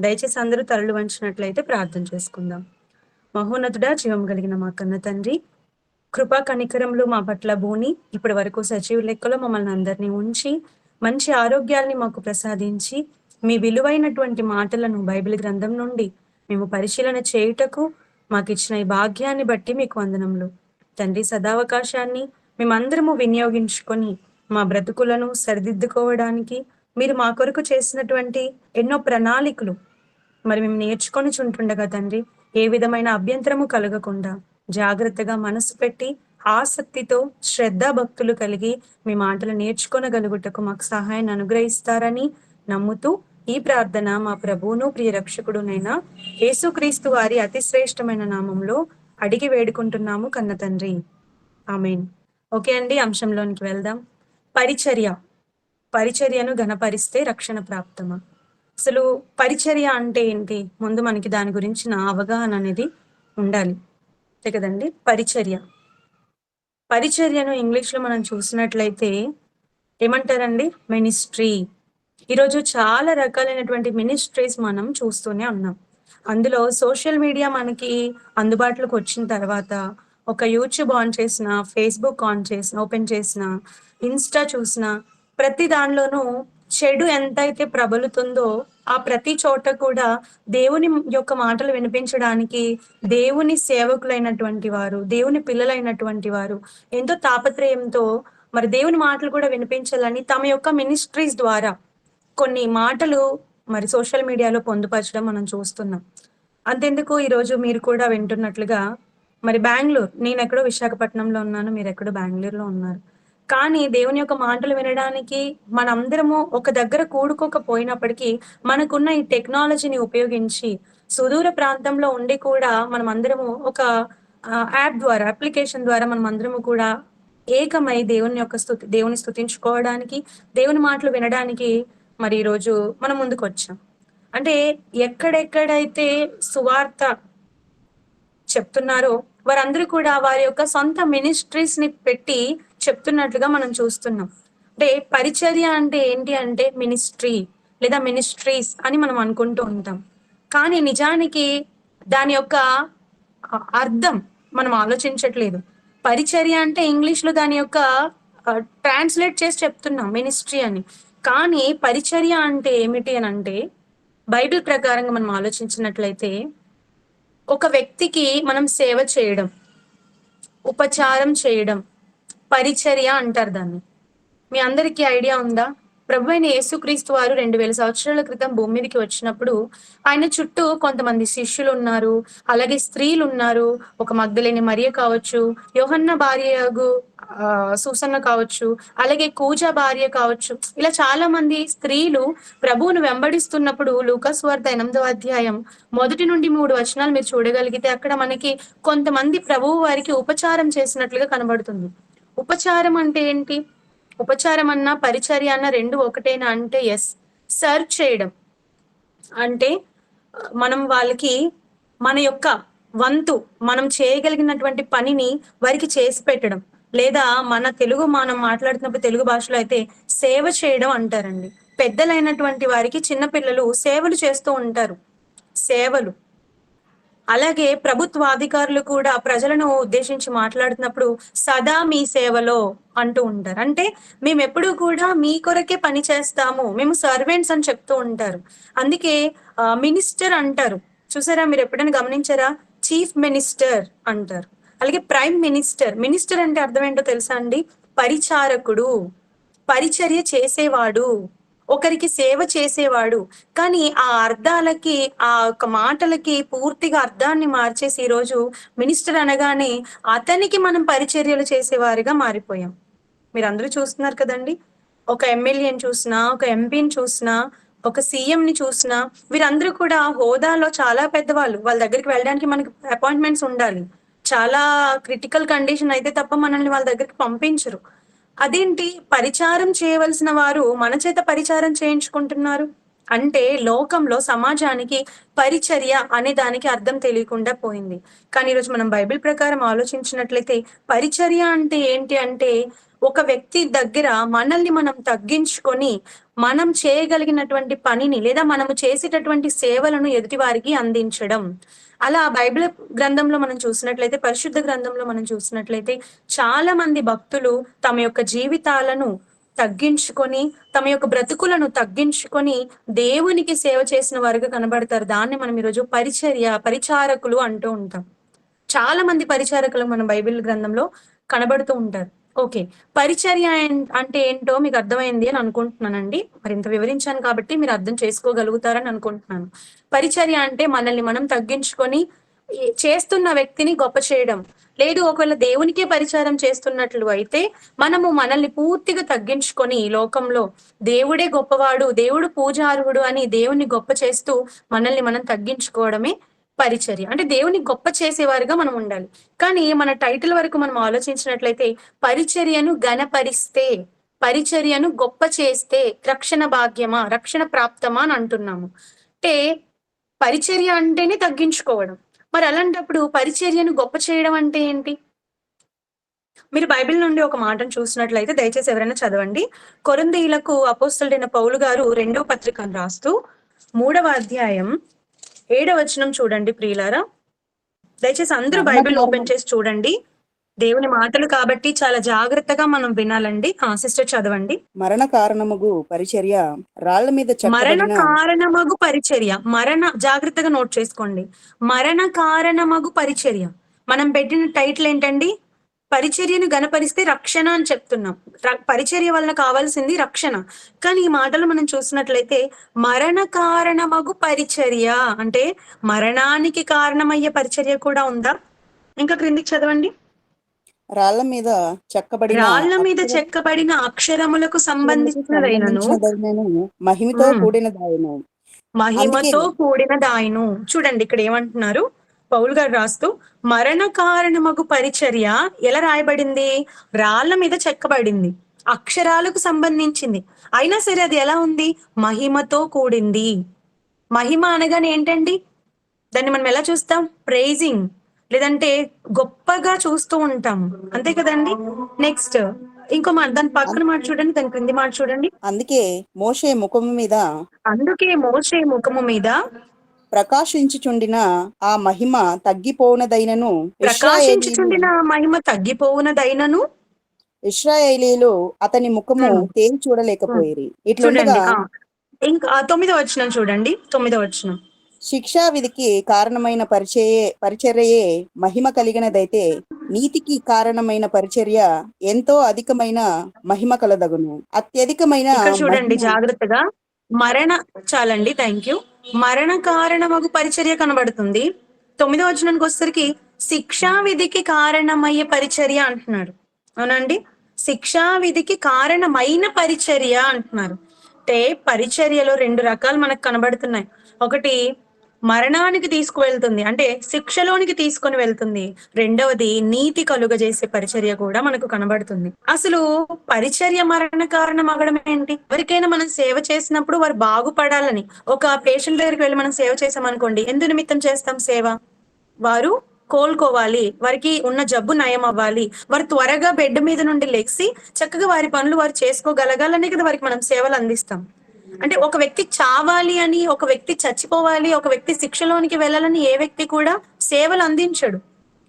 దయచేసి అందరూ తలలు వంచినట్లయితే ప్రార్థన చేసుకుందాం. మహోన్నతుడా, జీవం కలిగిన మా కన్న తండ్రి, కృపా కనికరములు మా పట్ల బూని ఇప్పటి వరకు సజీవ లెక్కలో మమ్మల్ని అందరినీ ఉంచి మంచి ఆరోగ్యాల్ని మాకు ప్రసాదించి మీ విలువైనటువంటి మాటలను బైబిల్ గ్రంథం నుండి మేము పరిశీలన చేయుటకు మాకు ఇచ్చిన ఈ భాగ్యాన్ని బట్టి మీకు వందనములు. తండ్రి, సదావకాశాన్ని మేమందరము వినియోగించుకొని మా బ్రతుకులను సరిదిద్దుకోవడానికి మీరు మా కొరకు చేసినటువంటి ఎన్నో ప్రణాళికలు మరి మేము నేర్చుకొని చుంటుండగా తండ్రి, ఏ విధమైన అభ్యంతరము కలగకుండా జాగ్రత్తగా మనసు పెట్టి ఆసక్తితో శ్రద్ధా భక్తులు కలిగి మీ మాటలు నేర్చుకొనగలుగుటకు మాకు సహాయాన్ని అనుగ్రహిస్తారని నమ్ముతూ ఈ ప్రార్థన మా ప్రభువును ప్రియ రక్షకుడునైనా యేసుక్రీస్తు వారి అతి శ్రేష్టమైన నామంలో అడిగి వేడుకుంటున్నాము కన్న తండ్రి, ఆమేన్. ఓకే అండి, అంశంలోనికి వెళ్దాం. పరిచర్యను ఘనపరిస్తే రక్షణ ప్రాప్తమా? అసలు పరిచర్య అంటే ఏంటి? ముందు మనకి దాని గురించిన అవగాహన అనేది ఉండాలి, అంతే కదండి. పరిచర్యను ఇంగ్లీష్ లో మనం చూసినట్లయితే ఏమంటారండి? మినిస్ట్రీ. ఈరోజు చాలా రకాలైనటువంటి మినిస్ట్రీస్ మనం చూస్తూనే ఉన్నాం. అందులో సోషల్ మీడియా మనకి అందుబాటులోకి వచ్చిన తర్వాత ఒక యూట్యూబ్ ఆన్ చేసిన, ఫేస్బుక్ ఆన్ చేసిన, ఓపెన్ చేసిన, ఇన్స్టా చూసిన, ప్రతి దానిలోనూ చెడు ఎంతైతే ప్రబలుతుందో ఆ ప్రతి చోట కూడా దేవుని యొక్క మాటలు వినిపించడానికి దేవుని సేవకులైనటువంటి వారు, దేవుని పిల్లలైనటువంటి వారు ఎంతో తాపత్రయంతో మరి దేవుని మాటలు కూడా వినిపించాలని తమ యొక్క మినిస్ట్రీస్ ద్వారా కొన్ని మాటలు మరి సోషల్ మీడియాలో పొందుపరచడం మనం చూస్తున్నాం. అంతెందుకు, ఈరోజు మీరు కూడా వింటున్నట్లుగా మరి బెంగుళూరు, నేనెక్కడో విశాఖపట్నంలో ఉన్నాను, మీరెక్కడో బెంగుళూరులో ఉన్నారు. కానీ దేవుని యొక్క మాటలు వినడానికి మనందరము ఒక దగ్గర కూడుకోకపోయినప్పటికీ మనకున్న ఈ టెక్నాలజీని ఉపయోగించి సుదూర ప్రాంతంలో ఉండి కూడా మనమందరము ఒక యాప్ ద్వారా, అప్లికేషన్ ద్వారా మనమందరము కూడా ఏకమై దేవుని స్తుతించుకోవడానికి, దేవుని మాటలు వినడానికి మరి ఈరోజు మనం ముందుకొచ్చాం. అంటే ఎక్కడెక్కడైతే సువార్త చెప్తున్నారో వారందరూ కూడా వారి యొక్క సొంత మినిస్ట్రీస్ ని పెట్టి చెప్తున్నట్లుగా మనం చూస్తున్నాం. అంటే పరిచర్య అంటే ఏంటి అంటే మినిస్ట్రీ లేదా మినిస్ట్రీస్ అని మనం అనుకుంటూ ఉంటాం. కానీ నిజానికి దాని యొక్క అర్థం మనం ఆలోచించట్లేదు. పరిచర్య అంటే ఇంగ్లీష్ లో దాని యొక్క ట్రాన్స్లేట్ చేసి చెప్తున్నాం మినిస్ట్రీ అని. కానీ పరిచర్య అంటే ఏమిటి అని అంటే బైబిల్ ప్రకారంగా మనం ఆలోచించినట్లయితే ఒక వ్యక్తికి మనం సేవ చేయడం, ఉపచారం చేయడం, పరిచర్య అంటారు దాన్ని. మీ అందరికీ ఐడియా ఉందా? ప్రభువైన యేసుక్రీస్తు వారు 2000 సంవత్సరాల క్రితం భూమి మీదకి వచ్చినప్పుడు ఆయన చుట్టూ కొంతమంది శిష్యులు ఉన్నారు, అలాగే స్త్రీలు ఉన్నారు. ఒక మగ్దలేని మరియ కావచ్చు, యోహన్న భార్యగు సూసన్న కావచ్చు, అలాగే కూజా భార్య కావచ్చు, ఇలా చాలా మంది స్త్రీలు ప్రభువును వెంబడిస్తున్నప్పుడు లూకాసు వార్త 8వ అధ్యాయం 1 నుండి 3 వచనాలు మీరు చూడగలిగితే అక్కడ మనకి కొంతమంది ప్రభువు వారికి ఉపచారం చేసినట్లుగా కనబడుతుంది. ఉపచారం అంటే ఏంటి? ఉపచారం అన్నా పరిచర్య అన్న రెండు ఒకటేనా అంటే ఎస్. సర్వ్ చేయడం అంటే మనం వాళ్ళకి మన యొక్క వంతు మనం చేయగలిగినటువంటి పనిని వారికి చేసి పెట్టడం, లేదా మనం మాట్లాడుతున్నప్పుడు తెలుగు భాషలో అయితే సేవ చేయడం అంటారండి. పెద్దలైనటువంటి వారికి చిన్నపిల్లలు సేవలు చేస్తూ ఉంటారు. సేవలు. అలాగే ప్రభుత్వ అధికారులు కూడా ప్రజలను ఉద్దేశించి మాట్లాడుతున్నప్పుడు సదా మీ సేవలో అంటూ ఉంటారు. అంటే మేము ఎప్పుడూ కూడా మీ కొరకే పని చేస్తాము, మేము సర్వెంట్స్ అని చెప్తూ ఉంటారు. అందుకే మినిస్టర్ అంటారు. చూసారా, మీరు ఎప్పుడైనా గమనించారా? చీఫ్ మినిస్టర్ అంటారు. అలాగే ప్రైమ్ మినిస్టర్. మినిస్టర్ అంటే అర్థం ఏంటో తెలుసా అండి? పరిచారకుడు, పరిచర్య చేసేవాడు, ఒకరికి సేవ చేసేవాడు. కానీ ఆ అర్థాలకి, ఆ యొక్క మాటలకి పూర్తిగా అర్థాన్ని మార్చేసి ఈరోజు మినిస్టర్ అనగానే అతనికి మనం పరిచర్యలు చేసేవారిగా మారిపోయాం. మీరందరూ చూస్తున్నారు కదండి. ఒక ఎమ్మెల్యేని చూసినా, ఒక ఎంపీని చూసినా, ఒక సీఎంని చూసినా వీరందరూ కూడా హోదాలో చాలా పెద్దవాళ్ళు. వాళ్ళ దగ్గరికి వెళ్ళడానికి మనకి అపాయింట్మెంట్స్ ఉండాలి. చాలా క్రిటికల్ కండిషన్ అయితే తప్ప మనల్ని వాళ్ళ దగ్గరికి పంపించరు. అదేంటి, పరిచారం చేయవలసిన వారు మన చేత పరిచారం చేయించుకుంటున్నారు? అంటే లోకంలో సమాజానికి పరిచర్య అనే దానికి అర్థం తెలియకుండా పోయింది. కానీ ఈరోజు మనం బైబిల్ ప్రకారం ఆలోచించినట్లయితే పరిచర్య అంటే ఏంటి అంటే ఒక వ్యక్తి దగ్గర మనల్ని మనం తగ్గించుకొని మనం చేయగలిగినటువంటి పనిని లేదా మనము చేసేటటువంటి సేవలను ఎదుటివారికి అందించడం. అలా బైబిల్ గ్రంథంలో మనం చూసినట్లయితే పరిశుద్ధ గ్రంథంలో మనం చూసినట్లయితే చాలా మంది భక్తులు తమ యొక్క జీవితాలను తగ్గించుకొని తమ యొక్క బ్రతుకులను తగ్గించుకొని దేవునికి సేవ చేసిన వారుగా కనబడతారు. దాన్ని మనం ఈరోజు పరిచారకులు అంటూ ఉంటాం. చాలా మంది పరిచారకులు మన బైబిల్ గ్రంథంలో కనబడుతూ ఉంటారు. ఓకే. పరిచర్య అంటే ఏంటో మీకు అర్థమైంది అని అనుకుంటున్నానండి. మరింత వివరించాను కాబట్టి మీరు అర్థం చేసుకోగలుగుతారని అనుకుంటున్నాను. పరిచర్య అంటే మనల్ని మనం తగ్గించుకొని చేస్తున్న వ్యక్తిని గొప్ప చేయడం. లేదు ఒకవేళ దేవునికే పరిచారం చేస్తున్నట్లు అయితే మనము మనల్ని పూర్తిగా తగ్గించుకొని ఈ లోకంలో దేవుడే గొప్పవాడు, దేవుడు పూజార్హుడు అని దేవుని గొప్ప చేస్తూ మనల్ని మనం తగ్గించుకోవడమే పరిచర్య. అంటే దేవుని గొప్ప చేసేవారుగా మనం ఉండాలి. కానీ మన టైటిల్ వరకు మనం ఆలోచించినట్లయితే పరిచర్యను ఘనపరిస్తే, పరిచర్యను గొప్ప చేస్తే రక్షణ భాగ్యమా, రక్షణ ప్రాప్తమా అని అంటున్నాము. అంటే పరిచర్య అంటేనే తగ్గించుకోవడం. మరి అలాంటప్పుడు పరిచర్యను గొప్ప చేయడం అంటే ఏంటి? మీరు బైబిల్ నుండి ఒక మాటను చూసినట్లయితే దయచేసి ఎవరైనా చదవండి. కొరింథీయులకు అపోస్తలుడైన పౌలు గారు 2వ పత్రికను రాస్తూ 3వ అధ్యాయం 7వ వచనం చూడండి ప్రియులారా. దయచేసి అందరూ బైబిల్ ఓపెన్ చేసి చూడండి. దేవుని మాటలు కాబట్టి చాలా జాగ్రత్తగా మనం వినాలండి. సిస్టర్ చదవండి. మరణ కారణముగు పరిచర్య రాళ్ల మీద మరణ చెక్కబడిన కారణమగు పరిచర్య. జాగ్రత్తగా నోట్ చేసుకోండి. మరణ కారణమగు పరిచర్య. మనం పెట్టిన టైటిల్ ఏంటండి? పరిచర్యను గణపరిస్తే రక్షణ అని చెప్తున్నాం. పరిచర్య వలన కావాల్సింది రక్షణ. కానీ ఈ మాటలు మనం చూసినట్లయితే మరణ కారణమగు పరిచర్య అంటే మరణానికి కారణమయ్యే పరిచర్య కూడా ఉందా? ఇంకా క్రిందికి చదవండి. రాళ్ల మీద చెక్కబడిన అక్షరములకు సంబంధించినదైనను మహిమతో కూడినదాయను. మహిమతో కూడినదాయను. చూడండి ఇక్కడ ఏమంటున్నారు పౌలు గారు రాస్తూ, మరణ కారణమగు పరిచర్య ఎలా రాయబడింది? రాళ్ల మీద చెక్కబడింది, అక్షరాలకు సంబంధించింది. అయినా సరే అది ఎలా ఉంది? మహిమతో కూడింది. మహిమ అనగానే ఏంటండి? దాన్ని మనం ఎలా చూస్తాం? ప్రైజింగ్, లేదంటే గొప్పగా చూస్తూ ఉంటాం, అంతే కదండి. నెక్స్ట్ ఇంకో మాట, దాని పక్కన మాట చూడండి, దాని క్రింది మాట చూడండి. అందుకే మోషే ముఖము మీద ప్రకాశించుచుండిన ఆ మహిమ తగ్గిపోవునదైనను ఇశ్రాయేలీలు అతని ముఖము తేలి చూడలేకపోయేరి. ఇట్లుండగా ఇంకా 9వ వచనం చూడండి. 9వ వచనం, శిక్షా విధికి కారణమైన పరిచర్యయే మహిమ కలిగినదైతే నీతికి కారణమైన పరిచర్య ఎంతో అధికమైన మహిమ కలదగును. అత్యధికమైన చూడండి జాగ్రత్తగా. చాలండి, థ్యాంక్ యూ. మరణ కారణమగు పరిచర్య కనబడుతుంది. 9వ వచనానికి వచ్చేసరికి శిక్షా విధికి కారణమయ్యే పరిచర్య అంటున్నాడు. అవునండి, శిక్షా విధికి కారణమైన పరిచర్య అంటున్నారు. అంటే పరిచర్యలో 2 రకాలు మనకు కనబడుతున్నాయి. ఒకటి మరణానికి తీసుకువెళ్తుంది, అంటే శిక్షలోనికి తీసుకొని వెళ్తుంది. రెండవది నీతి కలుగజేసే పరిచర్య కూడా మనకు కనబడుతుంది. అసలు పరిచర్య మరణ కారణం అవ్వడం ఏంటి? ఎవరికైనా మనం సేవ చేసినప్పుడు వారు బాగుపడాలని, ఒక పేషెంట్ దగ్గరికి వెళ్ళి మనం సేవ చేసామనుకోండి, ఎందు నిమిత్తం చేస్తాం సేవ? వారు కోలుకోవాలి, వారికి ఉన్న జబ్బు నయం అవ్వాలి, వారు త్వరగా బెడ్ మీద నుండి లెగిసి చక్కగా వారి పనులు వారు చేసుకోగలగాలనే కదా వారికి మనం సేవలు అందిస్తాం. అంటే ఒక వ్యక్తి చావాలి అని, ఒక వ్యక్తి చచ్చిపోవాలి, ఒక వ్యక్తి శిక్షలోనికి వెళ్ళాలని ఏ వ్యక్తి కూడా సేవలు అందించడు.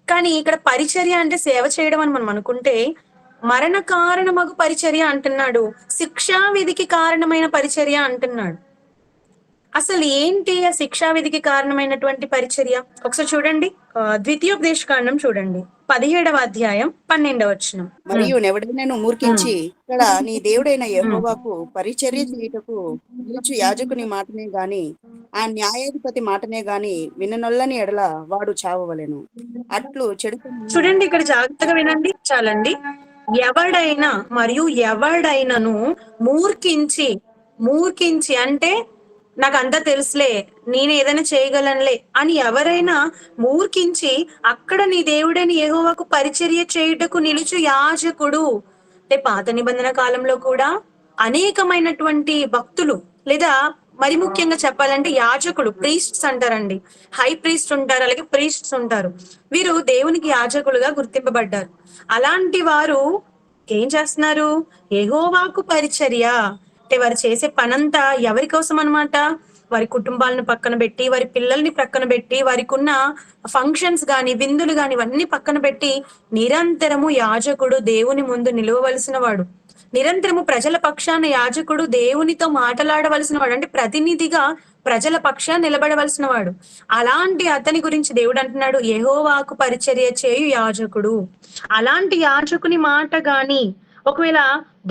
కానీ ఇక్కడ పరిచర్య అంటే సేవ చేయడం అని మనం అనుకుంటే, మరణ కారణమగు పరిచర్య అంటున్నాడు, శిక్షా విధికి కారణమైన పరిచర్య అంటున్నాడు. అసలు ఏంటి ఆ శిక్షా విధికి కారణమైనటువంటి పరిచర్య? ఒకసారి చూడండి, ద్వితీయోపదేశకాండం చూడండి, 17వ అధ్యాయం 12వ వచనం. మరియు ఎవడైనా మూర్ఖించి ఇక్కడ నీ దేవుడైన యెహోవాకు పరిచర్య చేయుటకు నిలుచు యాజకుని మాటనే గాని ఆ న్యాయాధిపతి మాటనే గాని విననొల్లని ఎడల వాడు చావవలెను. అట్లు చెడు. చూడండి ఇక్కడ జాగ్రత్తగా వినండి, చాలండి. ఎవడైనను మూర్ఖించి అంటే నాకు అంతా తెలుసులే, నేను ఏదైనా చేయగలనులే అని ఎవరైనా మూర్ఖించి అక్కడ నీ దేవుడని యెహోవాకు పరిచర్య చేయుటకు నిలుచు యాజకుడు. అంటే పాత నిబంధన కాలంలో కూడా అనేకమైనటువంటి భక్తులు లేదా మరి ముఖ్యంగా చెప్పాలంటే యాజకుడు, ప్రీస్ట్స్ అంటారండి. హై ప్రీస్ట్ ఉంటారు, అలాగే ప్రీస్ట్స్ ఉంటారు. వీరు దేవునికి యాజకులుగా గుర్తింపబడ్డారు. అలాంటి వారు ఏం చేస్తున్నారు? యెహోవాకు పరిచర్య. అంటే వారు చేసే పనంతా ఎవరి కోసం అన్నమాట? వారి కుటుంబాలను పక్కన పెట్టి, వారి పిల్లల్ని పక్కన పెట్టి, వారికున్న ఫంక్షన్స్ గాని, విందులు గాని ఇవన్నీ పక్కన పెట్టి నిరంతరము యాజకుడు దేవుని ముందు నిలవవలసిన వాడు. నిరంతరము ప్రజల పక్షాన యాజకుడు దేవునితో మాట్లాడవలసిన వాడు. అంటే ప్రతినిధిగా ప్రజల పక్షాన నిలబడవలసిన వాడు. అలాంటి అతని గురించి దేవుడు అంటున్నాడు, యెహోవాకు పరిచర్య చేయు యాజకుడు. అలాంటి యాజకుని మాట గాని ఒకవేళ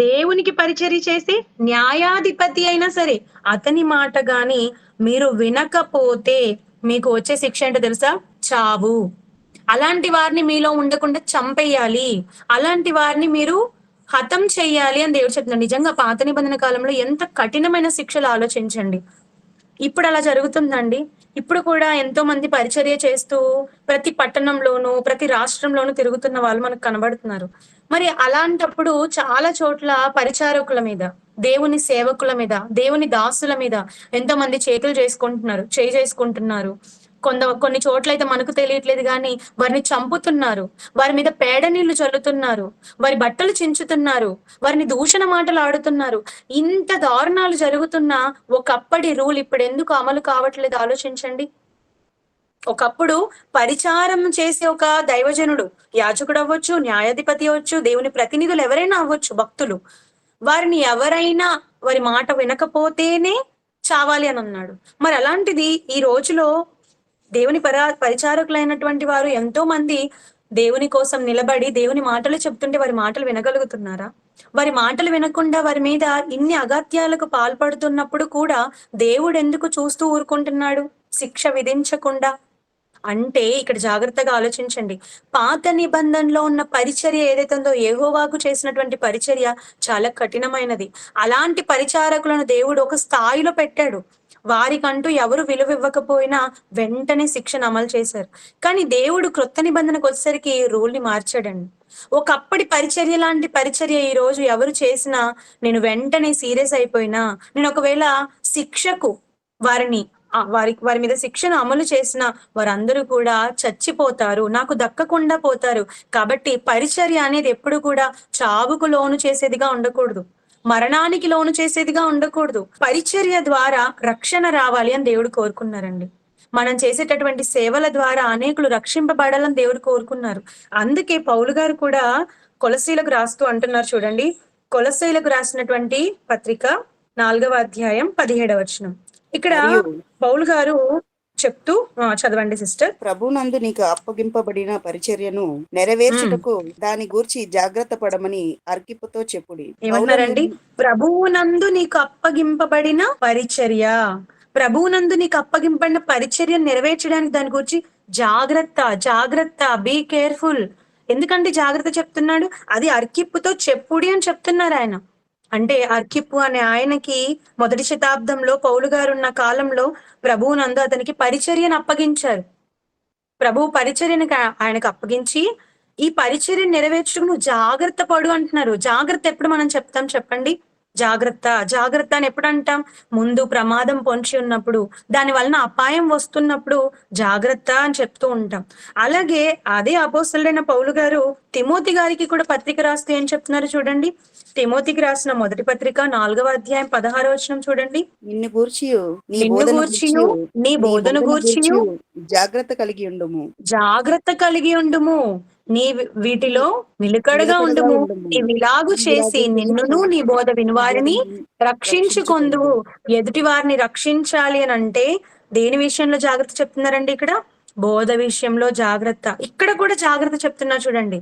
దేవునికి పరిచర్య చేసి న్యాయాధిపతి అయినా సరే అతని మాట గాని మీరు వినకపోతే మీకు వచ్చే శిక్ష ఏంటో తెలుసా? చావు. అలాంటి వారిని మీలో ఉండకుండా చంపేయాలి. అలాంటి వారిని మీరు హతం చెయ్యాలి అని దేవుడు చెప్తున్నాడు. నిజంగా పాత నిబంధన కాలంలో ఎంత కఠినమైన శిక్షలు ఆలోచించండి. ఇప్పుడు అలా జరుగుతుందండి. ఇప్పుడు కూడా ఎంతో మంది పరిచర్య చేస్తూ ప్రతి పట్టణంలోనూ, ప్రతి రాష్ట్రంలోనూ తిరుగుతున్న వాళ్ళు మనకు కనబడుతున్నారు. మరి అలాంటప్పుడు చాలా చోట్ల పరిచారకుల మీద, దేవుని సేవకుల మీద, దేవుని దాసుల మీద ఎంతో మంది చేయి చేసుకుంటున్నారు. కొన్ని చోట్లయితే మనకు తెలియట్లేదు గాని వారిని చంపుతున్నారు. వారి మీద పేడ నీళ్లు చల్లుతున్నారు. వారి బట్టలు చించుతున్నారు. వారిని దూషణ మాటలు ఆడుతున్నారు. ఇంత దారుణాలు జరుగుతున్నా ఒకప్పటి రూల్ ఇప్పుడు ఎందుకు అమలు కావట్లేదు ఆలోచించండి. ఒకప్పుడు పరిచారం చేసే ఒక దైవజనుడు, యాజకుడు అవ్వచ్చు, న్యాయాధిపతి అవ్వచ్చు, దేవుని ప్రతినిధులు ఎవరైనా అవ్వచ్చు, భక్తులు, వారిని ఎవరైనా వారి మాట వినకపోతేనే చావాలి అని అన్నాడు. మరి అలాంటిది ఈ రోజులో దేవుని పరిచారకులైనటువంటి వారు ఎంతో మంది దేవుని కోసం నిలబడి దేవుని మాటలు చెప్తుంటే వారి మాటలు వినగలుగుతున్నారా? వారి మాటలు వినకుండా వారి మీద ఇన్ని అగత్యాలకు పాల్పడుతున్నప్పుడు కూడా దేవుడు ఎందుకు చూస్తూ ఊరుకుంటున్నాడు శిక్ష విధించకుండా? అంటే ఇక్కడ జాగ్రత్తగా ఆలోచించండి. పాత నిబంధనలో ఉన్న పరిచర్య ఏదైతే ఉందో, యెహోవాకు చేసినటువంటి పరిచర్య చాలా కఠినమైనది. అలాంటి పరిచారకులను దేవుడు ఒక స్థాయిలో పెట్టాడు. వారికంటూ ఎవరు విలువ ఇవ్వకపోయినా వెంటనే శిక్షను అమలు చేశారు. కానీ దేవుడు క్రొత్త నిబంధనకు వచ్చేసరికి రూల్ ని మార్చాడండి. ఒకప్పటి పరిచర్య లాంటి పరిచర్య ఈ రోజు ఎవరు చేసినా నేను వెంటనే సీరియస్ అయిపోయినా, నేను ఒకవేళ శిక్షకు వారి మీద శిక్షను అమలు చేసిన వారందరూ కూడా చచ్చిపోతారు, నాకు దక్కకుండా పోతారు. కాబట్టి పరిచర్య అనేది ఎప్పుడు కూడా చావుకు లోను చేసేదిగా ఉండకూడదు, మరణానికి లోను చేసేదిగా ఉండకూడదు. పరిచర్య ద్వారా రక్షణ రావాలి అని దేవుడు కోరుకున్నారండి. మనం చేసేటటువంటి సేవల ద్వారా అనేకులు రక్షింపబడాలని దేవుడు కోరుకున్నారు. అందుకే పౌలు గారు కూడా కొలసీలకు రాస్తూ అంటున్నారు చూడండి. కొలసీలకు రాసినటువంటి పత్రిక 4వ అధ్యాయం 17వ వచనం. ఇక్కడ పౌలు గారు చెప్తూ చదవండి సిస్టర్. ప్రభునందు నీకు అప్పగింపబడిన పరిచర్యను నెరవేర్చుటకు దాని గూర్చి జాగ్రత్త పడమని అర్కిప్పుతో చెప్పుడి. ఏమన్నారండి? ప్రభువునందు నీకు అప్పగింపబడిన పరిచర్య, ప్రభువునందు నీకు అప్పగింపబడిన పరిచర్య నెరవేర్చడానికి దాని గురించి జాగ్రత్త, బీ కేర్ఫుల్. ఎందుకంటే జాగ్రత్త చెప్తున్నాడు? అది అర్కిప్పుతో చెప్పుడి అని చెప్తున్నారు ఆయన. అంటే అర్కిప్పు అనే ఆయనకి మొదటి శతాబ్దంలో పౌలు గారు ఉన్న కాలంలో ప్రభువునందు అతనికి పరిచర్యను అప్పగించారు. ప్రభువు పరిచర్యను ఆయనకు అప్పగించి ఈ పరిచర్యను నెరవేర్చుకు నువ్వు జాగ్రత్త పడు అంటున్నారు. జాగ్రత్త ఎప్పుడు మనం చెప్తాం చెప్పండి? జాగ్రత్త అని ఎప్పుడు అంటాం? ముందు ప్రమాదం పొంచి ఉన్నప్పుడు, దాని వలన అపాయం వస్తున్నప్పుడు జాగ్రత్త అని చెప్తూ ఉంటాం. అలాగే అదే అపోస్తలుడైన పౌలు గారు తిమోతి గారికి కూడా పత్రిక రాస్తూ ఏం చెప్తున్నారు చూడండి. తిమోతికి రాసిన మొదటి పత్రిక 4వ అధ్యాయం 16వ వచనం చూడండి. నిన్ను గూర్చి నీ బోధన గూర్చి జాగ్రత్త కలిగి ఉండుము, నీ వీటిలో నిలకడగా ఉండుము. నీవిలాగు చేసి నిన్నును నీ బోధ వినివారిని రక్షించుకొందువు. ఎదుటి వారిని రక్షించాలి అని అంటే దేని విషయంలో జాగ్రత్త చెప్తున్నారండి? ఇక్కడ బోధ విషయంలో జాగ్రత్త. ఇక్కడ కూడా జాగ్రత్త చెప్తున్నారు చూడండి.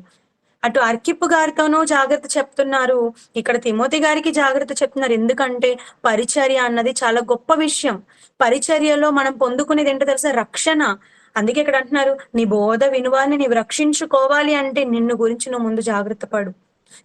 అటు అర్కిప్పు గారితోనూ జాగ్రత్త చెప్తున్నారు, ఇక్కడ తిమోతి గారికి జాగ్రత్త చెప్తున్నారు. ఎందుకంటే పరిచర్య అన్నది చాలా గొప్ప విషయం. పరిచర్యలో మనం పొందుకునేది ఏంటో తెలుసా? రక్షణ. అందుకే ఇక్కడ అంటున్నారు, నీ బోధ వినువాలని నీవు రక్షించుకోవాలి అంటే నిన్ను గురించి నువ్వు ముందు జాగ్రత్త పడు.